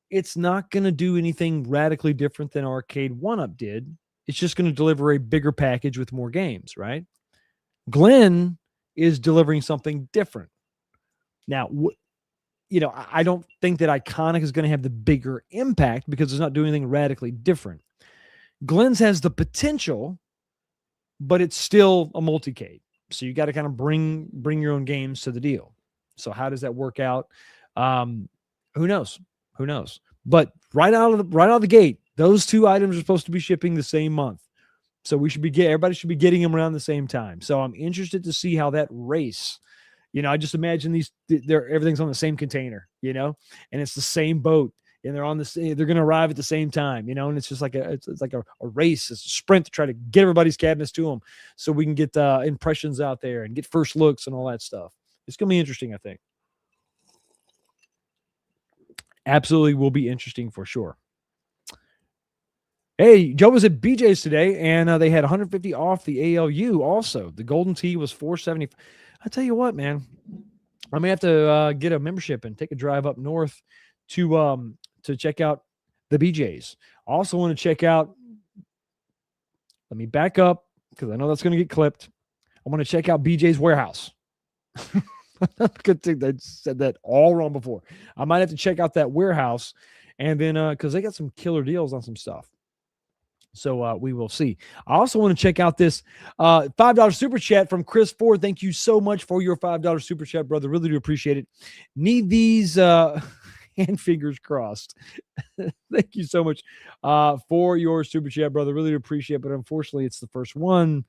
it's not going to do anything radically different than Arcade 1-Up did. It's just going to deliver a bigger package with more games, right? Glenn is delivering something different. Now, I don't think that Iconic is going to have the bigger impact because it's not doing anything radically different. Glenn's has the potential, but it's still a multicade. So you got to kind of bring your own games to the deal. So how does that work out? Who knows? Who knows? But right out of the gate, those two items are supposed to be shipping the same month. So everybody should be getting them around the same time. So I'm interested to see how that race. I just imagine everything's on the same container, and it's the same boat, and they're going to arrive at the same time, and it's just like it's like a race, it's a sprint to try to get everybody's cabinets to them so we can get impressions out there and get first looks and all that stuff. It's going to be interesting, I think. Absolutely will be interesting for sure. Hey, Joe was at BJ's today, and they had 150 off the ALU also. The Golden Tee was $470. I tell you what, man, I may have to get a membership and take a drive up north to check out the BJ's. I also want to check out, let me back up because I know that's going to get clipped. I want to check out BJ's Warehouse. Good thing I said that all wrong before. I might have to check out that warehouse, and then because they got some killer deals on some stuff. So we will see. I also want to check out this $5 super chat from Chris Ford. Thank you so much for your $5 super chat, brother. Really do appreciate it. Need these hand fingers crossed. Thank you so much for your super chat, brother. Really do appreciate it. But unfortunately, it's the first one.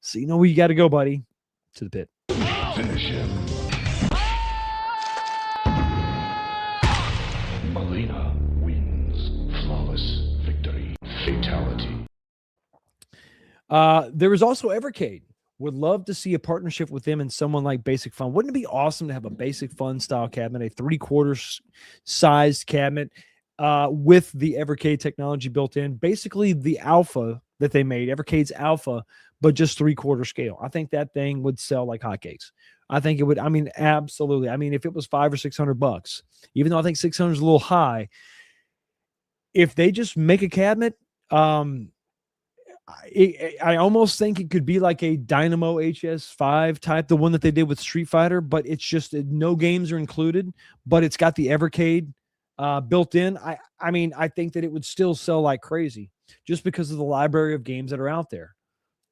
So you know where you got to go, buddy. To the pit. Finish him. Melina wins. Flawless victory. Fatality. There is also Evercade. Would love to see a partnership with them and someone like Basic Fun. Wouldn't it be awesome to have a Basic Fun style cabinet, a 3/4 sized cabinet with the Evercade technology built in? Basically the Alpha that they made, Evercade's Alpha, but just 3/4 scale. I think that thing would sell like hotcakes. I think it would. I mean, absolutely. I mean, if it was $500 or $600, even though I think 600 is a little high, if they just make a cabinet, I almost think it could be like a Dynamo HS5 type, the one that they did with Street Fighter, but it's just no games are included, but it's got the Evercade built in. I mean, I think that it would still sell like crazy just because of the library of games that are out there.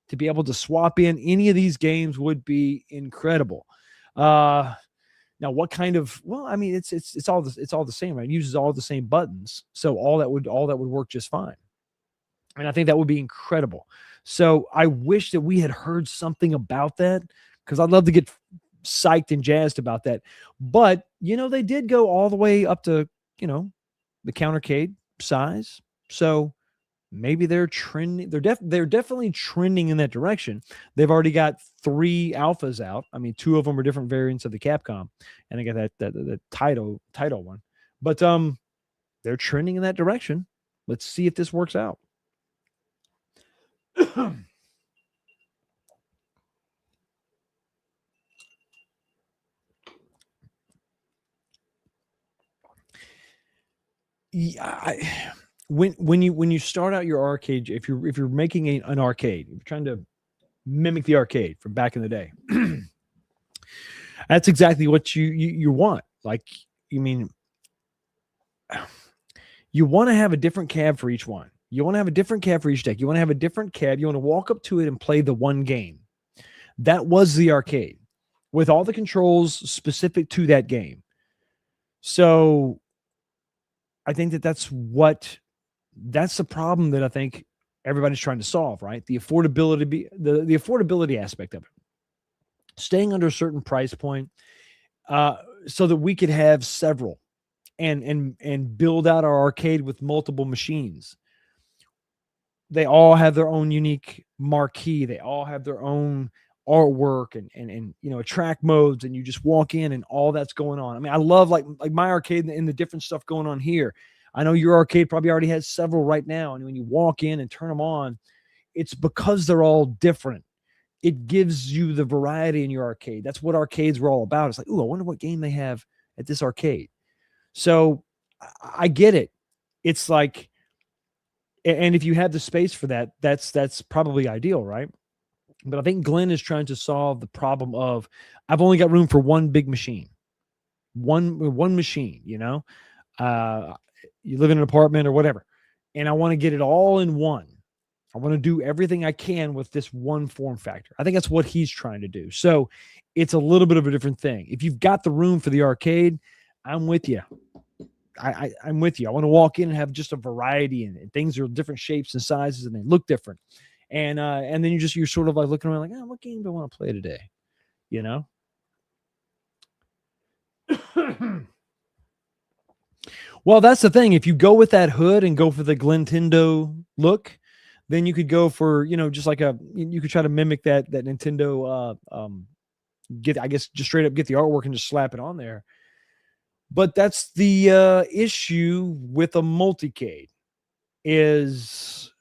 To be able to swap in any of these games would be incredible. Now, what kind of? Well, I mean, it's all the same, right? It uses all the same buttons, so all that would work just fine. And I think that would be incredible. So I wish that we had heard something about that because I'd love to get psyched and jazzed about that. But they did go all the way up to the countercade size, so. Maybe they're trending. They're definitely trending in that direction. They've already got 3 alphas out. I mean, 2 of them are different variants of the Capcom, and they got that title one. But they're trending in that direction. Let's see if this works out. Yeah. When you start out your arcade, if you're making an arcade, you're trying to mimic the arcade from back in the day. That's exactly what you want. Like, you mean, you want to have a different cab for each one. You want to have a different cab for each deck. You want to have a different cab. You want to walk up to it and play the one game. That was the arcade with all the controls specific to that game. So I think that's the problem that I think everybody's trying to solve, right? The affordability, the affordability aspect of it. staying under a certain price point, so that we could have several and build out our arcade with multiple machines. They all have their own unique marquee. They all have their own artwork and track modes, and you just walk in and all that's going on. I mean, I love like my arcade and the different stuff going on here. I know your arcade probably already has several right now, and when you walk in and turn them on, it's because they're all different. It gives you the variety in your arcade. That's what arcades were all about. It's like, ooh, I wonder what game they have at this arcade. So I get it. It's like, and if you have the space for that, that's probably ideal, right? But I think Glenn is trying to solve the problem of, I've only got room for one big machine, one machine. You live in an apartment or whatever, and I want to get it all in one. I want to do everything I can with this one form factor. I think that's what he's trying to do. So it's a little bit of a different thing. If you've got the room for the arcade, I'm with you. I'm with you. I want to walk in and have just a variety, and things are different shapes and sizes, and they look different. And then you're sort of like looking around like, what game do I want to play today? Well, that's the thing. If you go with that hood and go for the Glintendo look, then you could go for, just like you could try to mimic that Nintendo, just straight up get the artwork and just slap it on there. But that's the issue with a multicade, is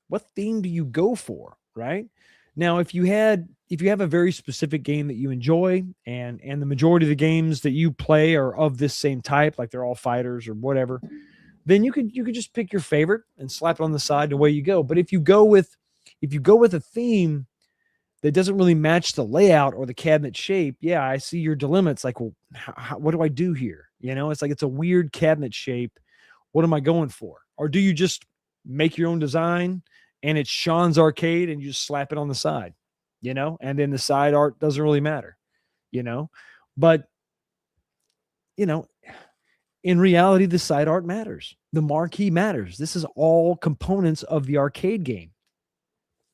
what theme do you go for, right? Now, if you have a very specific game that you enjoy, and the majority of the games that you play are of this same type, like they're all fighters or whatever, then you could just pick your favorite and slap it on the side and away you go. But if you go with a theme that doesn't really match the layout or the cabinet shape, yeah, I see your dilemma. It's like, well, what do I do here? It's like, it's a weird cabinet shape. What am I going for? Or do you just make your own design and it's Sean's arcade and you just slap it on the side, and then the side art doesn't really matter, but, in reality, the side art matters. The marquee matters. This is all components of the arcade game.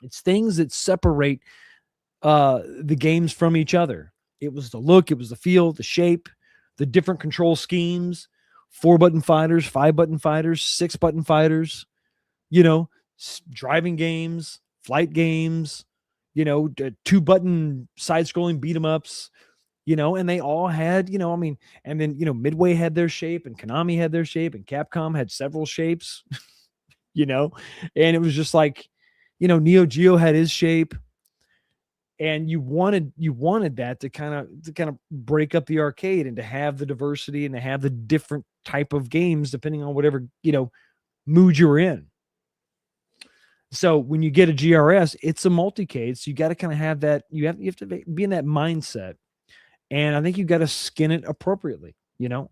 It's things that separate the games from each other. It was the look, it was the feel, the shape, the different control schemes, 4-button fighters, 5-button fighters, 6-button fighters, driving games, flight games, 2-button side-scrolling beat 'em ups, and they all had, and then, Midway had their shape, and Konami had their shape, and Capcom had several shapes, and it was just like, Neo Geo had his shape. And you wanted that to kind of break up the arcade and to have the diversity and to have the different type of games depending on whatever, mood you were in. So when you get a GRS, it's a multicade. So you got to kind of have that. You have to be in that mindset. And I think you got to skin it appropriately,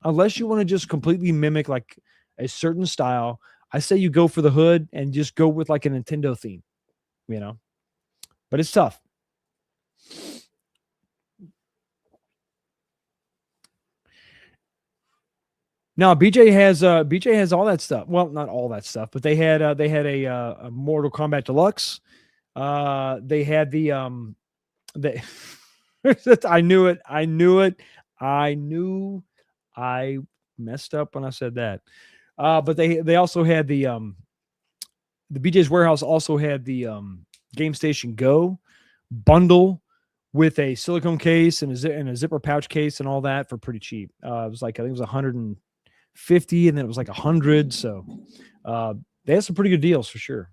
unless you want to just completely mimic like a certain style. I say you go for the hood and just go with like a Nintendo theme, but it's tough. Now BJ has all that stuff. Well, not all that stuff, but they had a Mortal Kombat Deluxe. They had the I knew it. I knew I messed up when I said that. But they also had the BJ's Warehouse also had the Game Station Go bundle with a silicone case and a zipper pouch case and all that for pretty cheap. It was like, I think it was 150 and then it was like 100. So they had some pretty good deals for sure.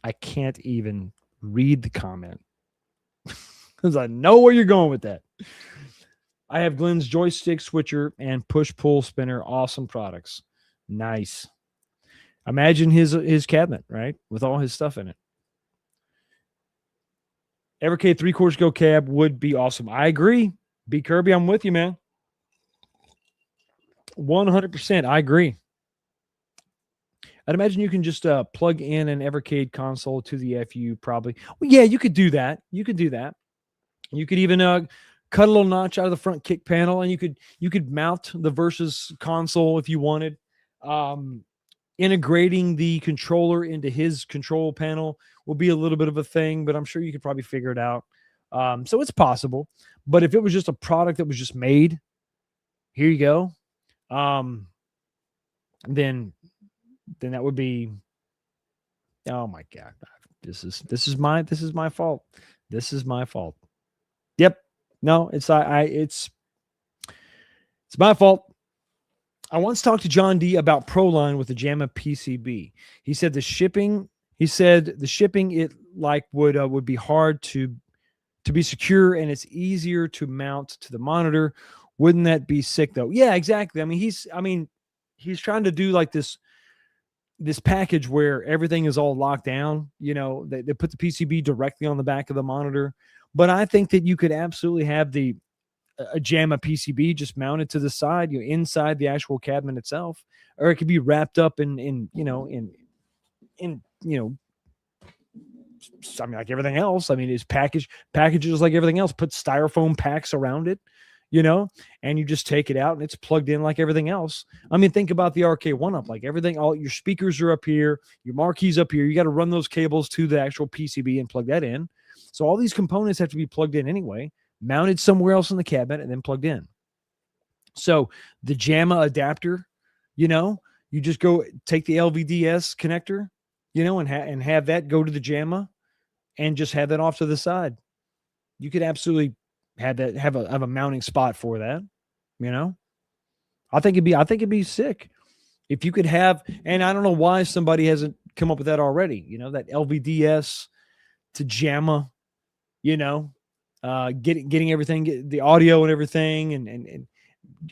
I can't even read the comment because I know where you're going with that. I have Glenn's joystick switcher and push-pull spinner. Awesome products. Nice. Imagine his cabinet, right? With all his stuff in it. Evercade 3/4 go cab would be awesome. I agree. B Kirby, I'm with you, man. 100%. I agree. I'd imagine you can just plug in an Evercade console to the FU probably. Well, yeah, you could do that. You could even cut a little notch out of the front kick panel, and you could mount the Versus console if you wanted. Integrating the controller into his control panel will be a little bit of a thing, but I'm sure you could probably figure it out. So it's possible. But if it was just a product that was just made, here you go. Then that would be, oh my God, this is my fault. This is my fault. Yep. No, it's my fault. I once talked to John D about Proline with the JAMA PCB. He said the shipping it like would be hard to be secure, and it's easier to mount to the monitor. Wouldn't that be sick though? Yeah, exactly. I mean, he's trying to do like this package where everything is all locked down. You know, they put the PCB directly on the back of the monitor. But I think that you could absolutely have a JAMA PCB just mounted to the side, inside the actual cabinet itself, or it could be wrapped up in I mean, like everything else. I mean, it's packages like everything else. Put styrofoam packs around it, and you just take it out and it's plugged in like everything else. I mean, think about the RK1-Up, like everything, all your speakers are up here, your marquees up here. You got to run those cables to the actual PCB and plug that in. So all these components have to be plugged in anyway, mounted somewhere else in the cabinet and then plugged in. So the JAMA adapter, you just go take the LVDS connector, and have that go to the JAMA and just have that off to the side. You could absolutely have a mounting spot for that, I think it'd be sick if you could have, and I don't know why somebody hasn't come up with that already, that LVDS to JAMA, getting everything, the audio and everything, and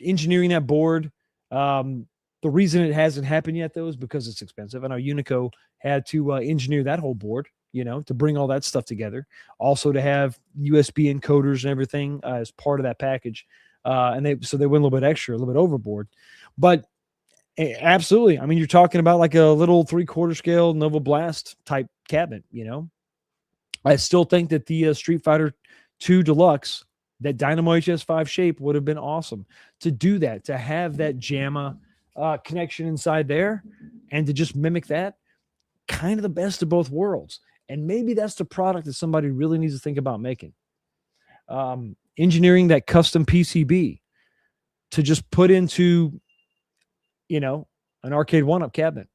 engineering that board. The reason it hasn't happened yet, though, is because it's expensive. I know Unico had to engineer that whole board, to bring all that stuff together. Also to have USB encoders and everything as part of that package. And they went a little bit extra, a little bit overboard. But absolutely, I mean, you're talking about like a little 3/4 scale Nova Blast type cabinet, I still think that the Street Fighter 2 Deluxe, that Dynamo HS5 shape would have been awesome to do that, to have that JAMA connection inside there and to just mimic that. Kind of the best of both worlds. And maybe that's the product that somebody really needs to think about making. Engineering that custom PCB to just put into, an Arcade1-Up cabinet.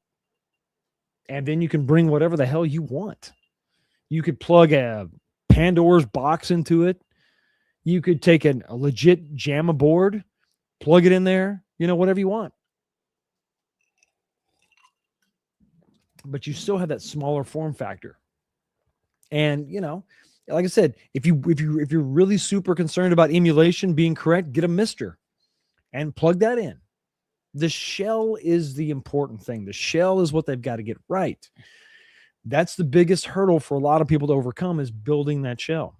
And then you can bring whatever the hell you want. You could plug a Pandora's box into it. You could take a legit JAMA board, plug it in there, whatever you want. But you still have that smaller form factor. And, like I said, if you're really super concerned about emulation being correct, get a Mister and plug that in. The shell is the important thing. The shell is what they've got to get right. That's the biggest hurdle for a lot of people to overcome, is building that shell.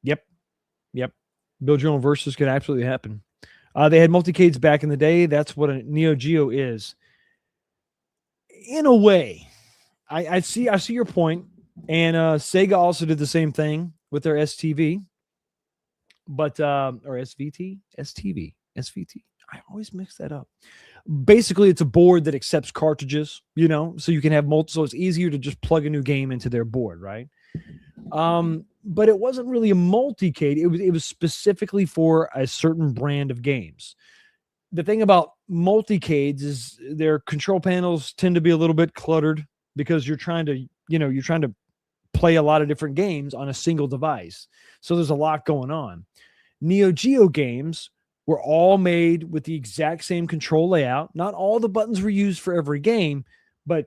Yep. Build your own Versus could absolutely happen. They had multicades back in the day. That's what a Neo Geo is. In a way, I see your point. And Sega also did the same thing with their STV. But or SVT, STV, SVT. I always mix that up. Basically, it's a board that accepts cartridges, so you can have multiple. So it's easier to just plug a new game into their board, right? But it wasn't really a multicade. It was specifically for a certain brand of games. The thing about multicades is their control panels tend to be a little bit cluttered because you're trying to play a lot of different games on a single device. So there's a lot going on. Neo Geo games were all made with the exact same control layout. Not all the buttons were used for every game, but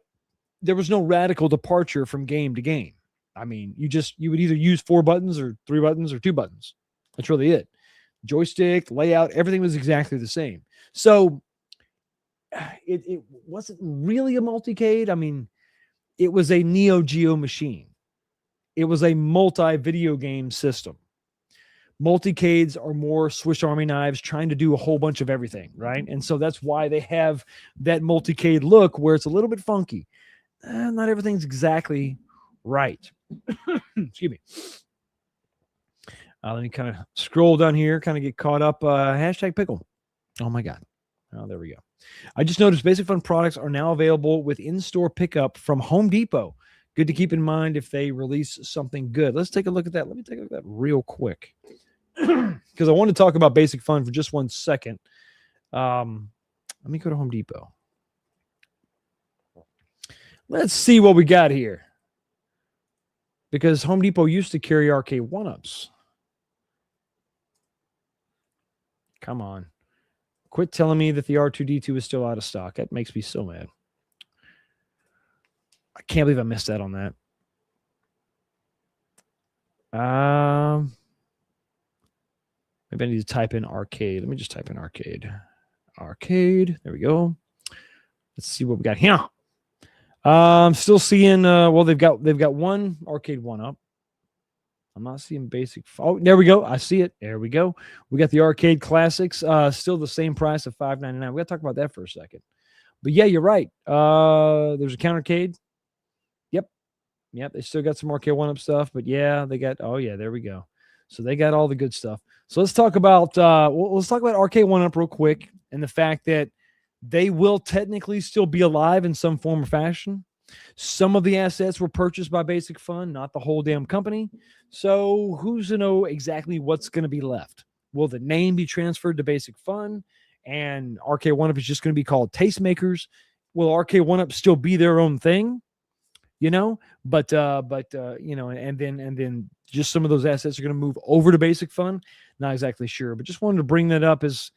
there was no radical departure from game to game. I mean, you would either use 4 buttons or 3 buttons or 2 buttons. That's really it. Joystick, layout, everything was exactly the same. So it wasn't really a multicade. I mean, it was a Neo Geo machine. It was a multi-video game system. Multicades are more Swiss Army knives trying to do a whole bunch of everything, right? And so that's why they have that multicade look where it's a little bit funky. Not everything's exactly right. Excuse me. Let me kind of scroll down here, kind of get caught up. Hashtag pickle. Oh my God. Oh, there we go. I just noticed Basic Fun products are now available with in-store pickup from Home Depot. Good to keep in mind if they release something good. Let's take a look at that. Let me take a look at that real quick because I want to talk about Basic Fun for just 1 second. Let me go to Home Depot. Let's see what we got here. Because Home Depot used to carry Arcade 1-Ups. Come on. Quit telling me that the R2-D2 is still out of stock. That makes me so mad. I can't believe I missed out on that. Maybe I need to type in arcade. Let me just type in arcade. Arcade. There we go. Let's see what we got here. I'm still seeing. Well, they've got one Arcade 1-Up. I'm not seeing basic. Oh, there we go. I see it. There we go. We got the Arcade Classics. Still the same price of $5.99. We got to talk about that for a second. But yeah, you're right. There's a Countercade. Yep. They still got some Arcade 1-Up stuff. But yeah, they got. Oh yeah, there we go. So they got all the good stuff. So let's talk about. Let's talk about Arcade 1-Up real quick and the fact that they will technically still be alive in some form or fashion. Some of the assets were purchased by Basic Fun, not the whole damn company. So who's to know exactly what's going to be left? Will the name be transferred to Basic Fun and Arcade 1-Up is just going to be called Tastemakers? Will Arcade 1-Up still be their own thing? But and then just some of those assets are going to move over to Basic Fun. Not exactly sure, but just wanted to bring that up as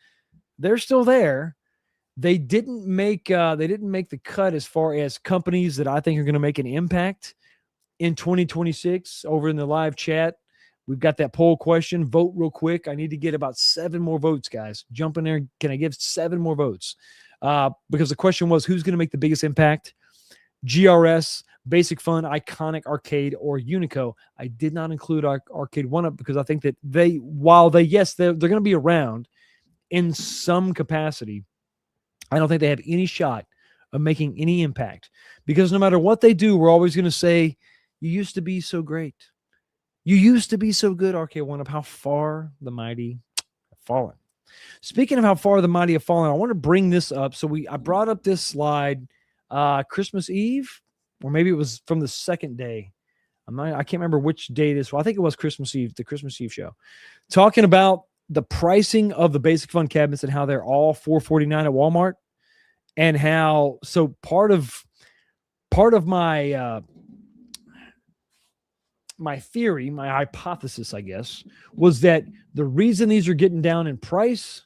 they're still there. They didn't make the cut as far as companies that I think are going to make an impact in 2026. Over in the live chat, we've got that poll question. Vote real quick. I need to get about 7 more votes, guys. Jump in there. Can I give 7 more votes? Because the question was, who's going to make the biggest impact? GRS, Basic Fun, Iconic Arcade, or Unico. I did not include Arcade 1-Up because I think that they're going to be around in some capacity. I don't think they have any shot of making any impact because no matter what they do, we're always going to say, you used to be so great. You used to be so good, Arcade 1-Up. How far the mighty have fallen. Speaking of how far the mighty have fallen, I want to bring this up. So I brought up this slide Christmas Eve, or maybe it was from the second day. I can't remember which day this was. I think it was Christmas Eve, the Christmas Eve show. Talking about the pricing of the Basic Fun cabinets and how they're all $449 at Walmart, and how part of my my theory, my hypothesis, I guess, was that the reason these are getting down in price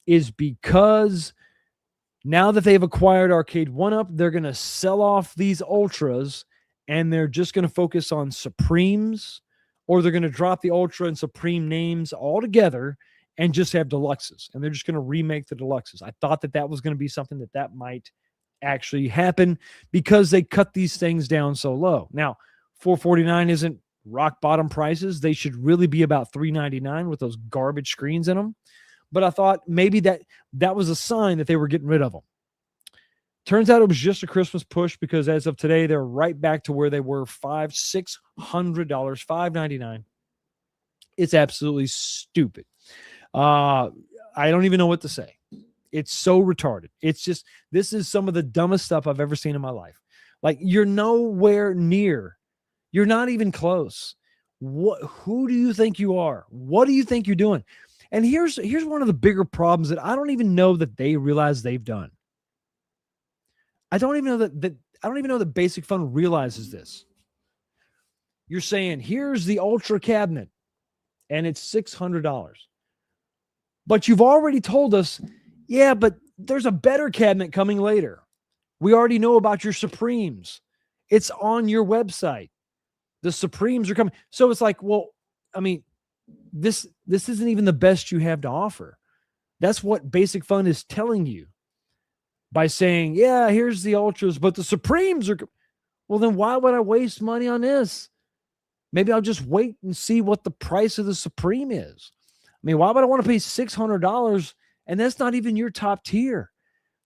is because now that they've acquired Arcade 1-Up, they're going to sell off these Ultras and they're just going to focus on Supremes, or they're going to drop the Ultra and Supreme names altogether and just have Deluxes. And they're just going to remake the Deluxes. I thought that was going to be something that might actually happen because they cut these things down so low. Now, $449 isn't rock bottom prices. They should really be about $399 with those garbage screens in them. But I thought maybe that was a sign that they were getting rid of them. Turns out it was just a Christmas push because as of today, they're right back to where they were $600, $599. It's absolutely stupid. I don't even know what to say. It's so retarded. It's just, this is some of the dumbest stuff I've ever seen in my life. Like, you're nowhere near. You're not even close. Who do you think you are? What do you think you're doing? And here's one of the bigger problems that I don't even know that they realize they've done. I don't even know that Basic Fun realizes this. You're saying, here's the Ultra cabinet, and it's $600. But you've already told us, yeah, but there's a better cabinet coming later. We already know about your Supremes. It's on your website. The Supremes are coming. So it's like, well, I mean, this isn't even the best you have to offer. That's what Basic Fun is telling you by saying, yeah, here's the Ultras, but the Supremes are. Well, then why would I waste money on this? Maybe I'll just wait and see what the price of the Supreme is. I mean, why would I want to pay $600? And that's not even your top tier.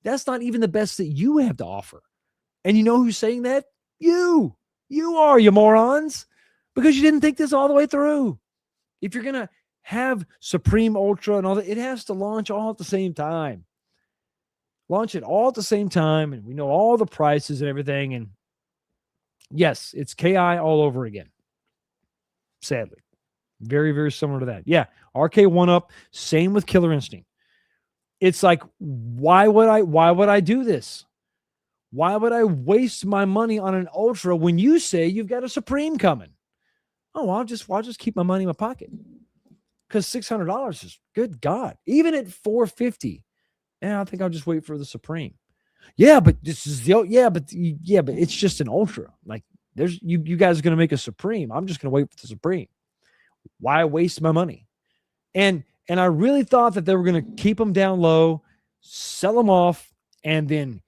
That's not even the best that you have to offer. And you know who's saying that? You are, you morons, because you didn't think this all the way through. If you're going to have Supreme Ultra and all that, it has to launch all at the same time. Launch it all at the same time, and we know all the prices and everything. And yes, it's KI all over again. Sadly. Very, very similar to that. Yeah, RK1-Up, same with Killer Instinct. It's like, why would I do this? Why would I waste my money on an Ultra when you say you've got a Supreme coming? Oh, I'll just keep my money in my pocket. Because $600 is, good God. Even at $450, I think I'll just wait for the Supreme. Yeah, but this is but it's just an Ultra. Like, there's you guys are going to make a Supreme. I'm just going to wait for the Supreme. Why waste my money? And I really thought that they were going to keep them down low, sell them off, and then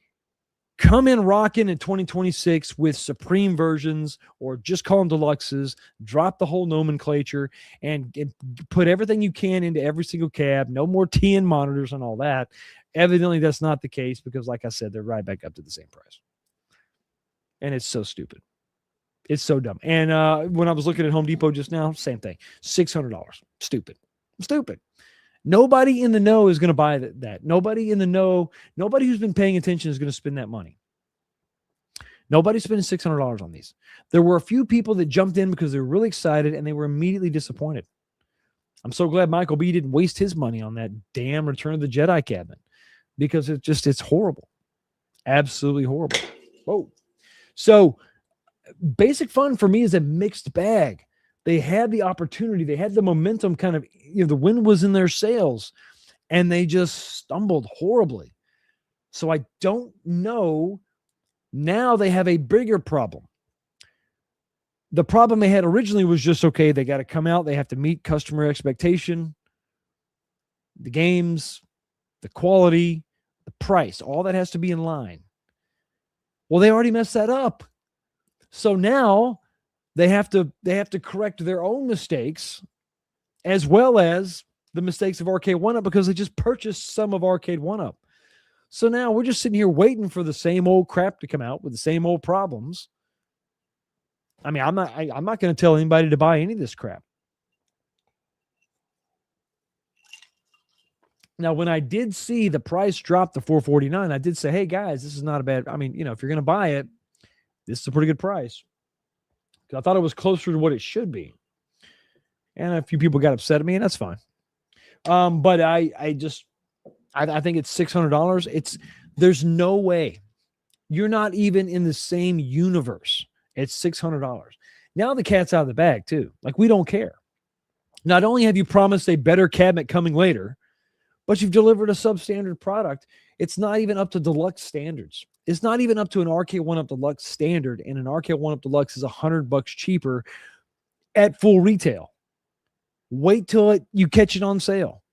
come in rocking in 2026 with Supreme versions, or just call them Deluxes, drop the whole nomenclature, and put everything you can into every single cab. No more TN monitors and all that. Evidently, that's not the case because, like I said, they're right back up to the same price. And it's so stupid. It's so dumb. And when I was looking at Home Depot just now, same thing. $600. Stupid. Nobody in the know is going to buy that. Nobody in the know, nobody who's been paying attention is going to spend that money. Nobody's spending $600 on these. There were a few people that jumped in because they were really excited and they were immediately disappointed. I'm so glad Michael B didn't waste his money on that damn Return of the Jedi cabinet because it's horrible. Absolutely horrible. Whoa. So Basic Fun for me is a mixed bag. They had the opportunity. They had the momentum kind of, the wind was in their sails and they just stumbled horribly. So I don't know. Now they have a bigger problem. The problem they had originally was just, okay, they got to come out. They have to meet customer expectation, the games, the quality, the price, all that has to be in line. Well, they already messed that up. So now they have to correct their own mistakes as well as the mistakes of Arcade1Up because they just purchased some of Arcade1Up. So now we're just sitting here waiting for the same old crap to come out with the same old problems. I mean, I'm not going to tell anybody to buy any of this crap. Now, when I did see the price drop to $449, I did say, hey guys, this is not a bad, I mean, if you're going to buy it, this is a pretty good price. I thought it was closer to what it should be. And a few people got upset at me, and that's fine. But I think it's $600. There's no way. You're not even in the same universe. It's $600. Now the cat's out of the bag, too. Like, we don't care. Not only have you promised a better cabinet coming later, but you've delivered a substandard product. It's not even up to deluxe standards. It's not even up to an Arcade1Up Deluxe standard, and an Arcade1Up Deluxe is $100 cheaper at full retail. Wait till you catch it on sale.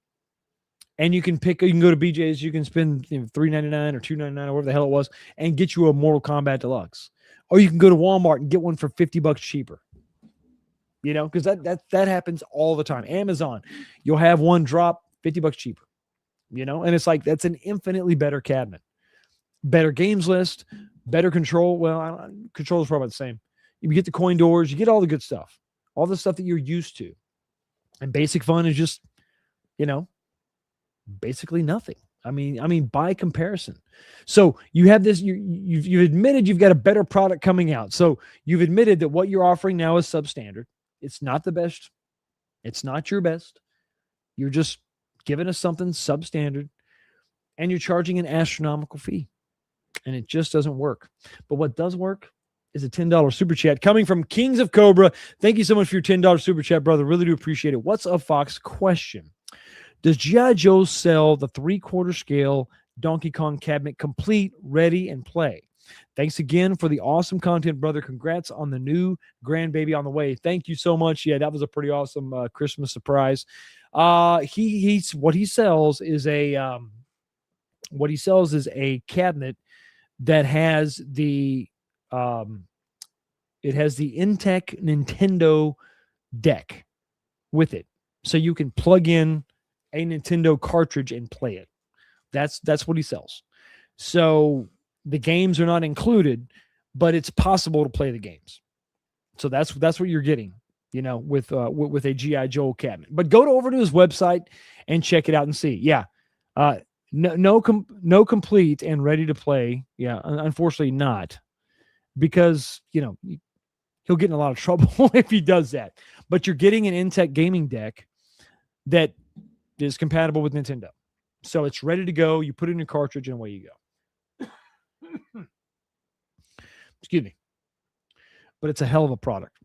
And you can go to BJ's, you can spend $3.99 or $2.99 or whatever the hell it was, and get you a Mortal Kombat Deluxe. Or you can go to Walmart and get one for $50 cheaper. Because that happens all the time. Amazon, you'll have one drop $50 cheaper. And it's like, that's an infinitely better cabinet. Better games list, better control. Well, control is probably the same. You get the coin doors, you get all the good stuff, all the stuff that you're used to. And Basic Fun is just, basically nothing. I mean, by comparison. So you have this, you've admitted you've got a better product coming out. So you've admitted that what you're offering now is substandard. It's not the best. It's not your best. You're just giving us something substandard, and you're charging an astronomical fee. And it just doesn't work. But what does work is a $10 super chat coming from Kings of Cobra. Thank you so much for your $10 super chat, brother. Really do appreciate it. What's up, Fox? Question. Does G.I. Joe sell the 3/4 scale Donkey Kong cabinet complete, ready, and play? Thanks again for the awesome content, brother. Congrats on the new grandbaby on the way. Thank you so much. Yeah, that was a pretty awesome Christmas surprise. What he sells is a cabinet that has the Intech Nintendo deck with it, so you can plug in a Nintendo cartridge and play it. That's what he sells. So the games are not included, but it's possible to play the games. So that's what you're getting. with a GI Joe cabinet. But go over to his website and check it out and see. Yeah, no complete and ready to play. Yeah, unfortunately not, because he'll get in a lot of trouble if he does that. But you're getting an Intech gaming deck that is compatible with Nintendo, so it's ready to go. You put it in your cartridge and away you go. Excuse me, but it's a hell of a product.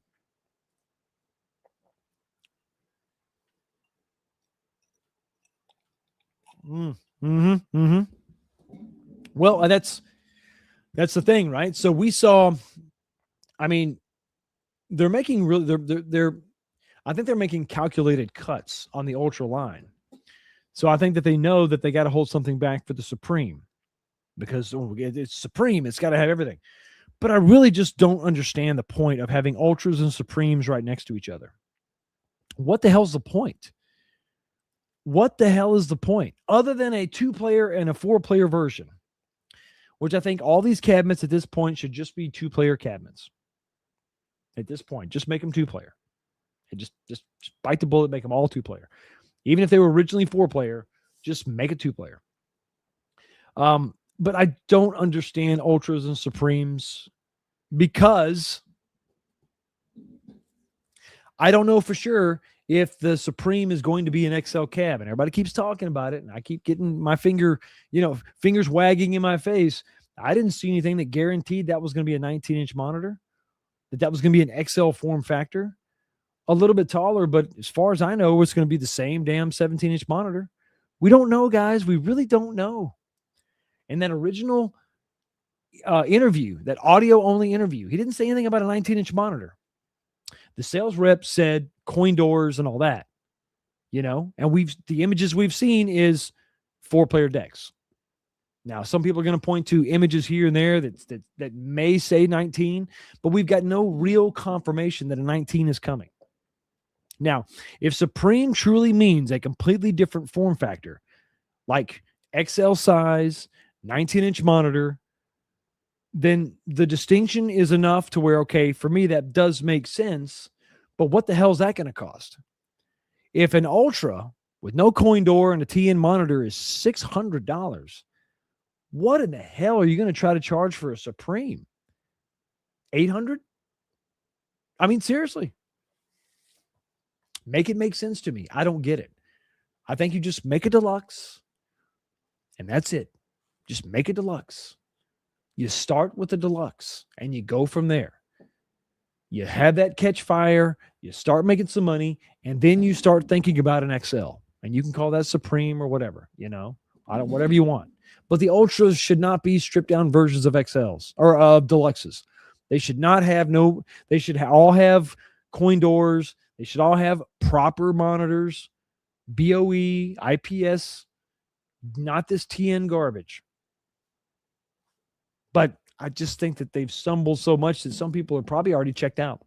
Well, that's the thing, right? So we saw, I mean, they're making really, I think they're making calculated cuts on the Ultra line. So I think that they know that they got to hold something back for the Supreme, because it's Supreme. It's got to have everything. But I really just don't understand the point of having Ultras and Supremes right next to each other. What the hell's the point? What the hell is the point? Other than a 2-player and a 4-player version, which I think all these cabinets at this point should just be 2-player cabinets. At this point, just make them 2-player. And just bite the bullet, make them all 2-player. Even if they were originally 4-player, just make it 2-player. But I don't understand Ultras and Supremes, because I don't know for sure if the Supreme is going to be an XL cab, and everybody keeps talking about it, and I keep getting my fingers wagging in my face. I didn't see anything that guaranteed that was going to be a 19-inch monitor, that was going to be an XL form factor, a little bit taller, but as far as I know, it's going to be the same damn 17-inch monitor. We don't know, guys. We really don't know. And that original interview, that audio-only interview, he didn't say anything about a 19-inch monitor. The sales rep said coin doors and all that, and the images we've seen is 4-player decks. Now, some people are going to point to images here and there that may say 19, but we've got no real confirmation that a 19 is coming. Now, if Supreme truly means a completely different form factor, like XL size, 19-inch monitor, then the distinction is enough to where, okay, for me, that does make sense. But what the hell is that going to cost? If an Ultra with no coin door and a TN monitor is $600, what in the hell are you going to try to charge for a Supreme? $800? I mean, seriously. Make it make sense to me. I don't get it. I think you just make a deluxe, and that's it. Just make a deluxe. You start with the deluxe and you go from there. You have that catch fire, you start making some money, and then you start thinking about an XL. And you can call that Supreme or whatever, whatever you want. But the Ultras should not be stripped down versions of XLs or of deluxes. They should not have they should all have coin doors. They should all have proper monitors, BOE, IPS, not this TN garbage. But I just think that they've stumbled so much that some people are probably already checked out.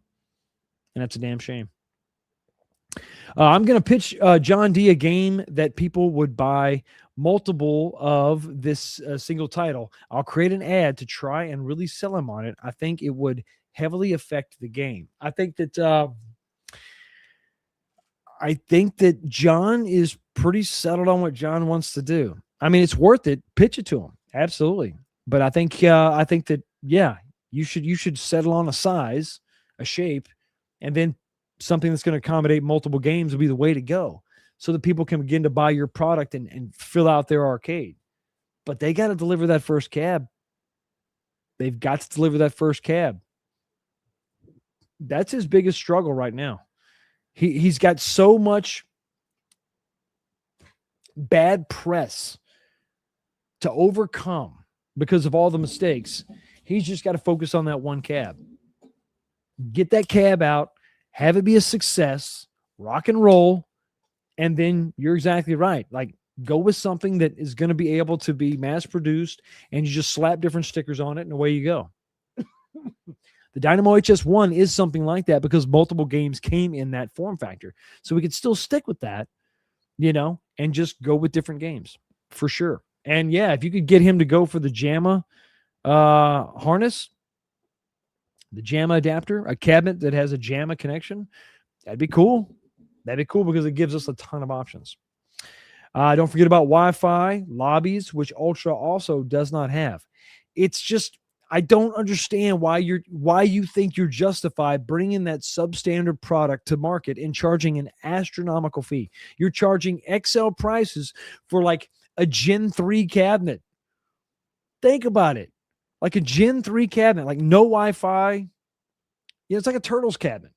And that's a damn shame. I'm going to pitch John D a game that people would buy multiple of this single title. I'll create an ad to try and really sell him on it. I think it would heavily affect the game. I think that John is pretty settled on what John wants to do. I mean, it's worth it. Pitch it to him. Absolutely. But I think that, yeah, you should settle on a size, a shape, and then something that's going to accommodate multiple games will be the way to go, so that people can begin to buy your product and fill out their arcade. But they got to deliver that first cab. They've got to deliver that first cab. That's his biggest struggle right now. He's got so much bad press to overcome because of all the mistakes. He's just got to focus on that one cab. Get that cab out, have it be a success, rock and roll, and then you're exactly right. Like, go with something that is going to be able to be mass produced, and you just slap different stickers on it and away you go. The Dynamo HS1 is something like that because multiple games came in that form factor. So we could still stick with that, and just go with different games for sure. And yeah, if you could get him to go for the JAMA harness, the JAMA adapter, a cabinet that has a JAMA connection, That'd be cool. That'd be cool because it gives us a ton of options. Don't forget about Wi-Fi lobbies, which Ultra also does not have. It's just, I don't understand why you think you're justified bringing that substandard product to market and charging an astronomical fee. You're charging XL prices for like a Gen 3 cabinet. Think about it. Like a Gen 3 cabinet, like no Wi-Fi. Yeah, it's like a Turtles cabinet.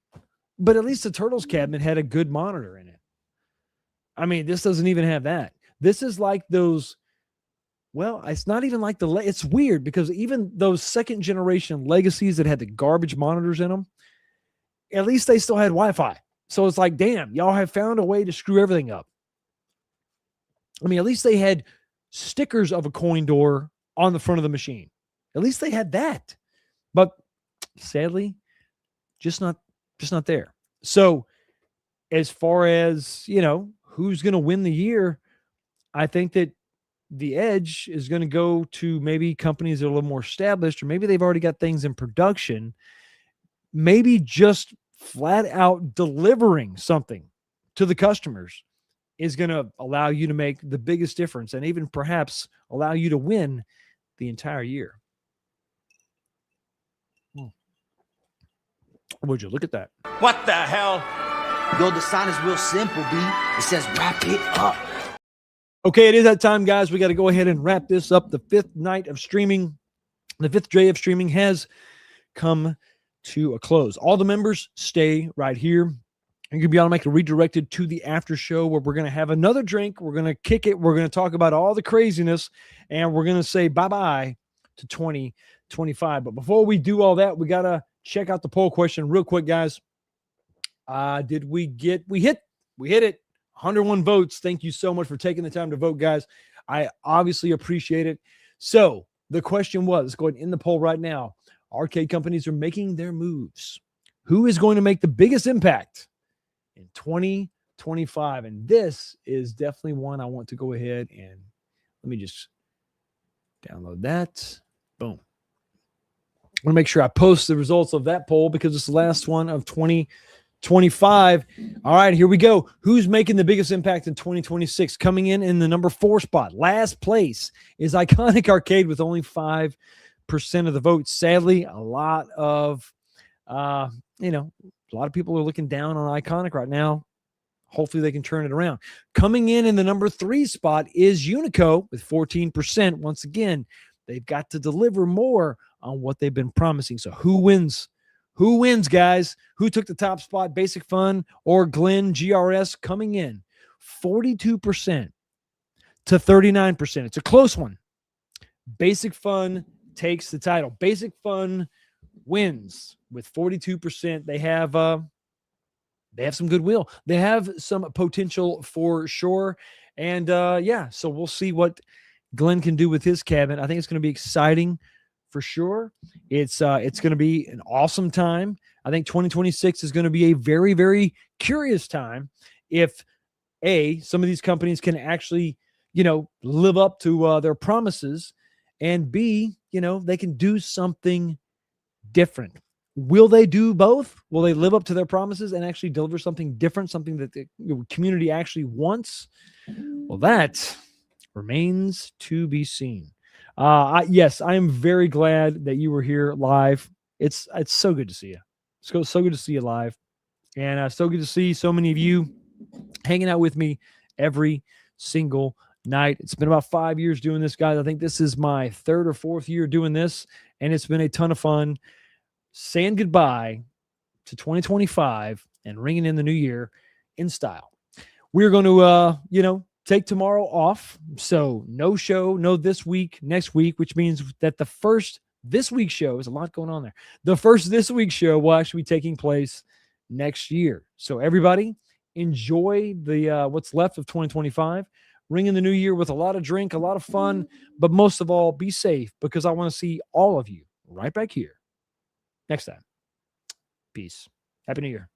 But at least the Turtles cabinet had a good monitor in it. I mean, this doesn't even have that. This is like those, well, it's not even like it's weird because even those second generation legacies that had the garbage monitors in them, at least they still had Wi-Fi. So it's like, damn, y'all have found a way to screw everything up. I mean, at least they had stickers of a coin door on the front of the machine. At least they had that. But sadly, just not there. So as far as, who's going to win the year, I think that the edge is going to go to maybe companies that are a little more established, or maybe they've already got things in production. Maybe just flat out delivering something to the customers is going to allow you to make the biggest difference and even perhaps allow you to win the entire year. Would you look at that? What the hell? Yo, the sign is real simple, B. It says wrap it up. Okay, it is that time, guys. We got to go ahead and wrap this up. The fifth night of streaming, the fifth day of streaming has come to a close. All the members stay right here. You're going to be able to make it redirected to the after show where we're going to have another drink. We're going to kick it. We're going to talk about all the craziness, and we're going to say bye-bye to 2025. But before we do all that, we got to check out the poll question real quick, guys. We hit it. 101 votes. Thank you so much for taking the time to vote, guys. I obviously appreciate it. So the question was, let's go ahead and end the poll right now. Arcade companies are making their moves. Who is going to make the biggest impact in 2025? And this is definitely one I want to go ahead and let me just download that. Boom. I want to make sure I post the results of that poll because it's the last one of 2025. All right, here we go. Who's making the biggest impact in 2026? Coming in the number 4 spot. Last place is Iconic Arcade with only 5% of the vote. Sadly, a lot of people are looking down on Iconic right now. Hopefully they can turn it around. Coming in the number 3 spot is Unico with 14%. Once again, they've got to deliver more on what they've been promising. So who wins? Who wins, guys? Who took the top spot? Basic Fun or Glenn GRS coming in 42% to 39%. It's a close one. Basic Fun takes the title. Basic Fun wins with 42%. They have some goodwill. They have some potential for sure. And so we'll see what Glenn can do with his cabinet. I think it's going to be exciting for sure. It's going to be an awesome time. I think 2026 is going to be a very, very curious time if some of these companies can actually, live up to their promises, and B, they can do something different. Will they do both? Will they live up to their promises and actually deliver something different, something that the community actually wants? Well, that remains to be seen. Yes, I am very glad that you were here live. It's so good to see you. It's so good to see you live, and so good to see so many of you hanging out with me every single night. It's been about 5 years doing this, guys. I think this is my 3rd or 4th year doing this, and it's been a ton of fun saying goodbye to 2025 and ringing in the new year in style. We're going to, take tomorrow off. So no show, no this week, next week, which means that the first this week's show is a lot going on there. The first this week's show will actually be taking place next year. So everybody enjoy the what's left of 2025. Ring in the new year with a lot of drink, a lot of fun, but most of all, be safe because I want to see all of you right back here next time. Peace. Happy New Year.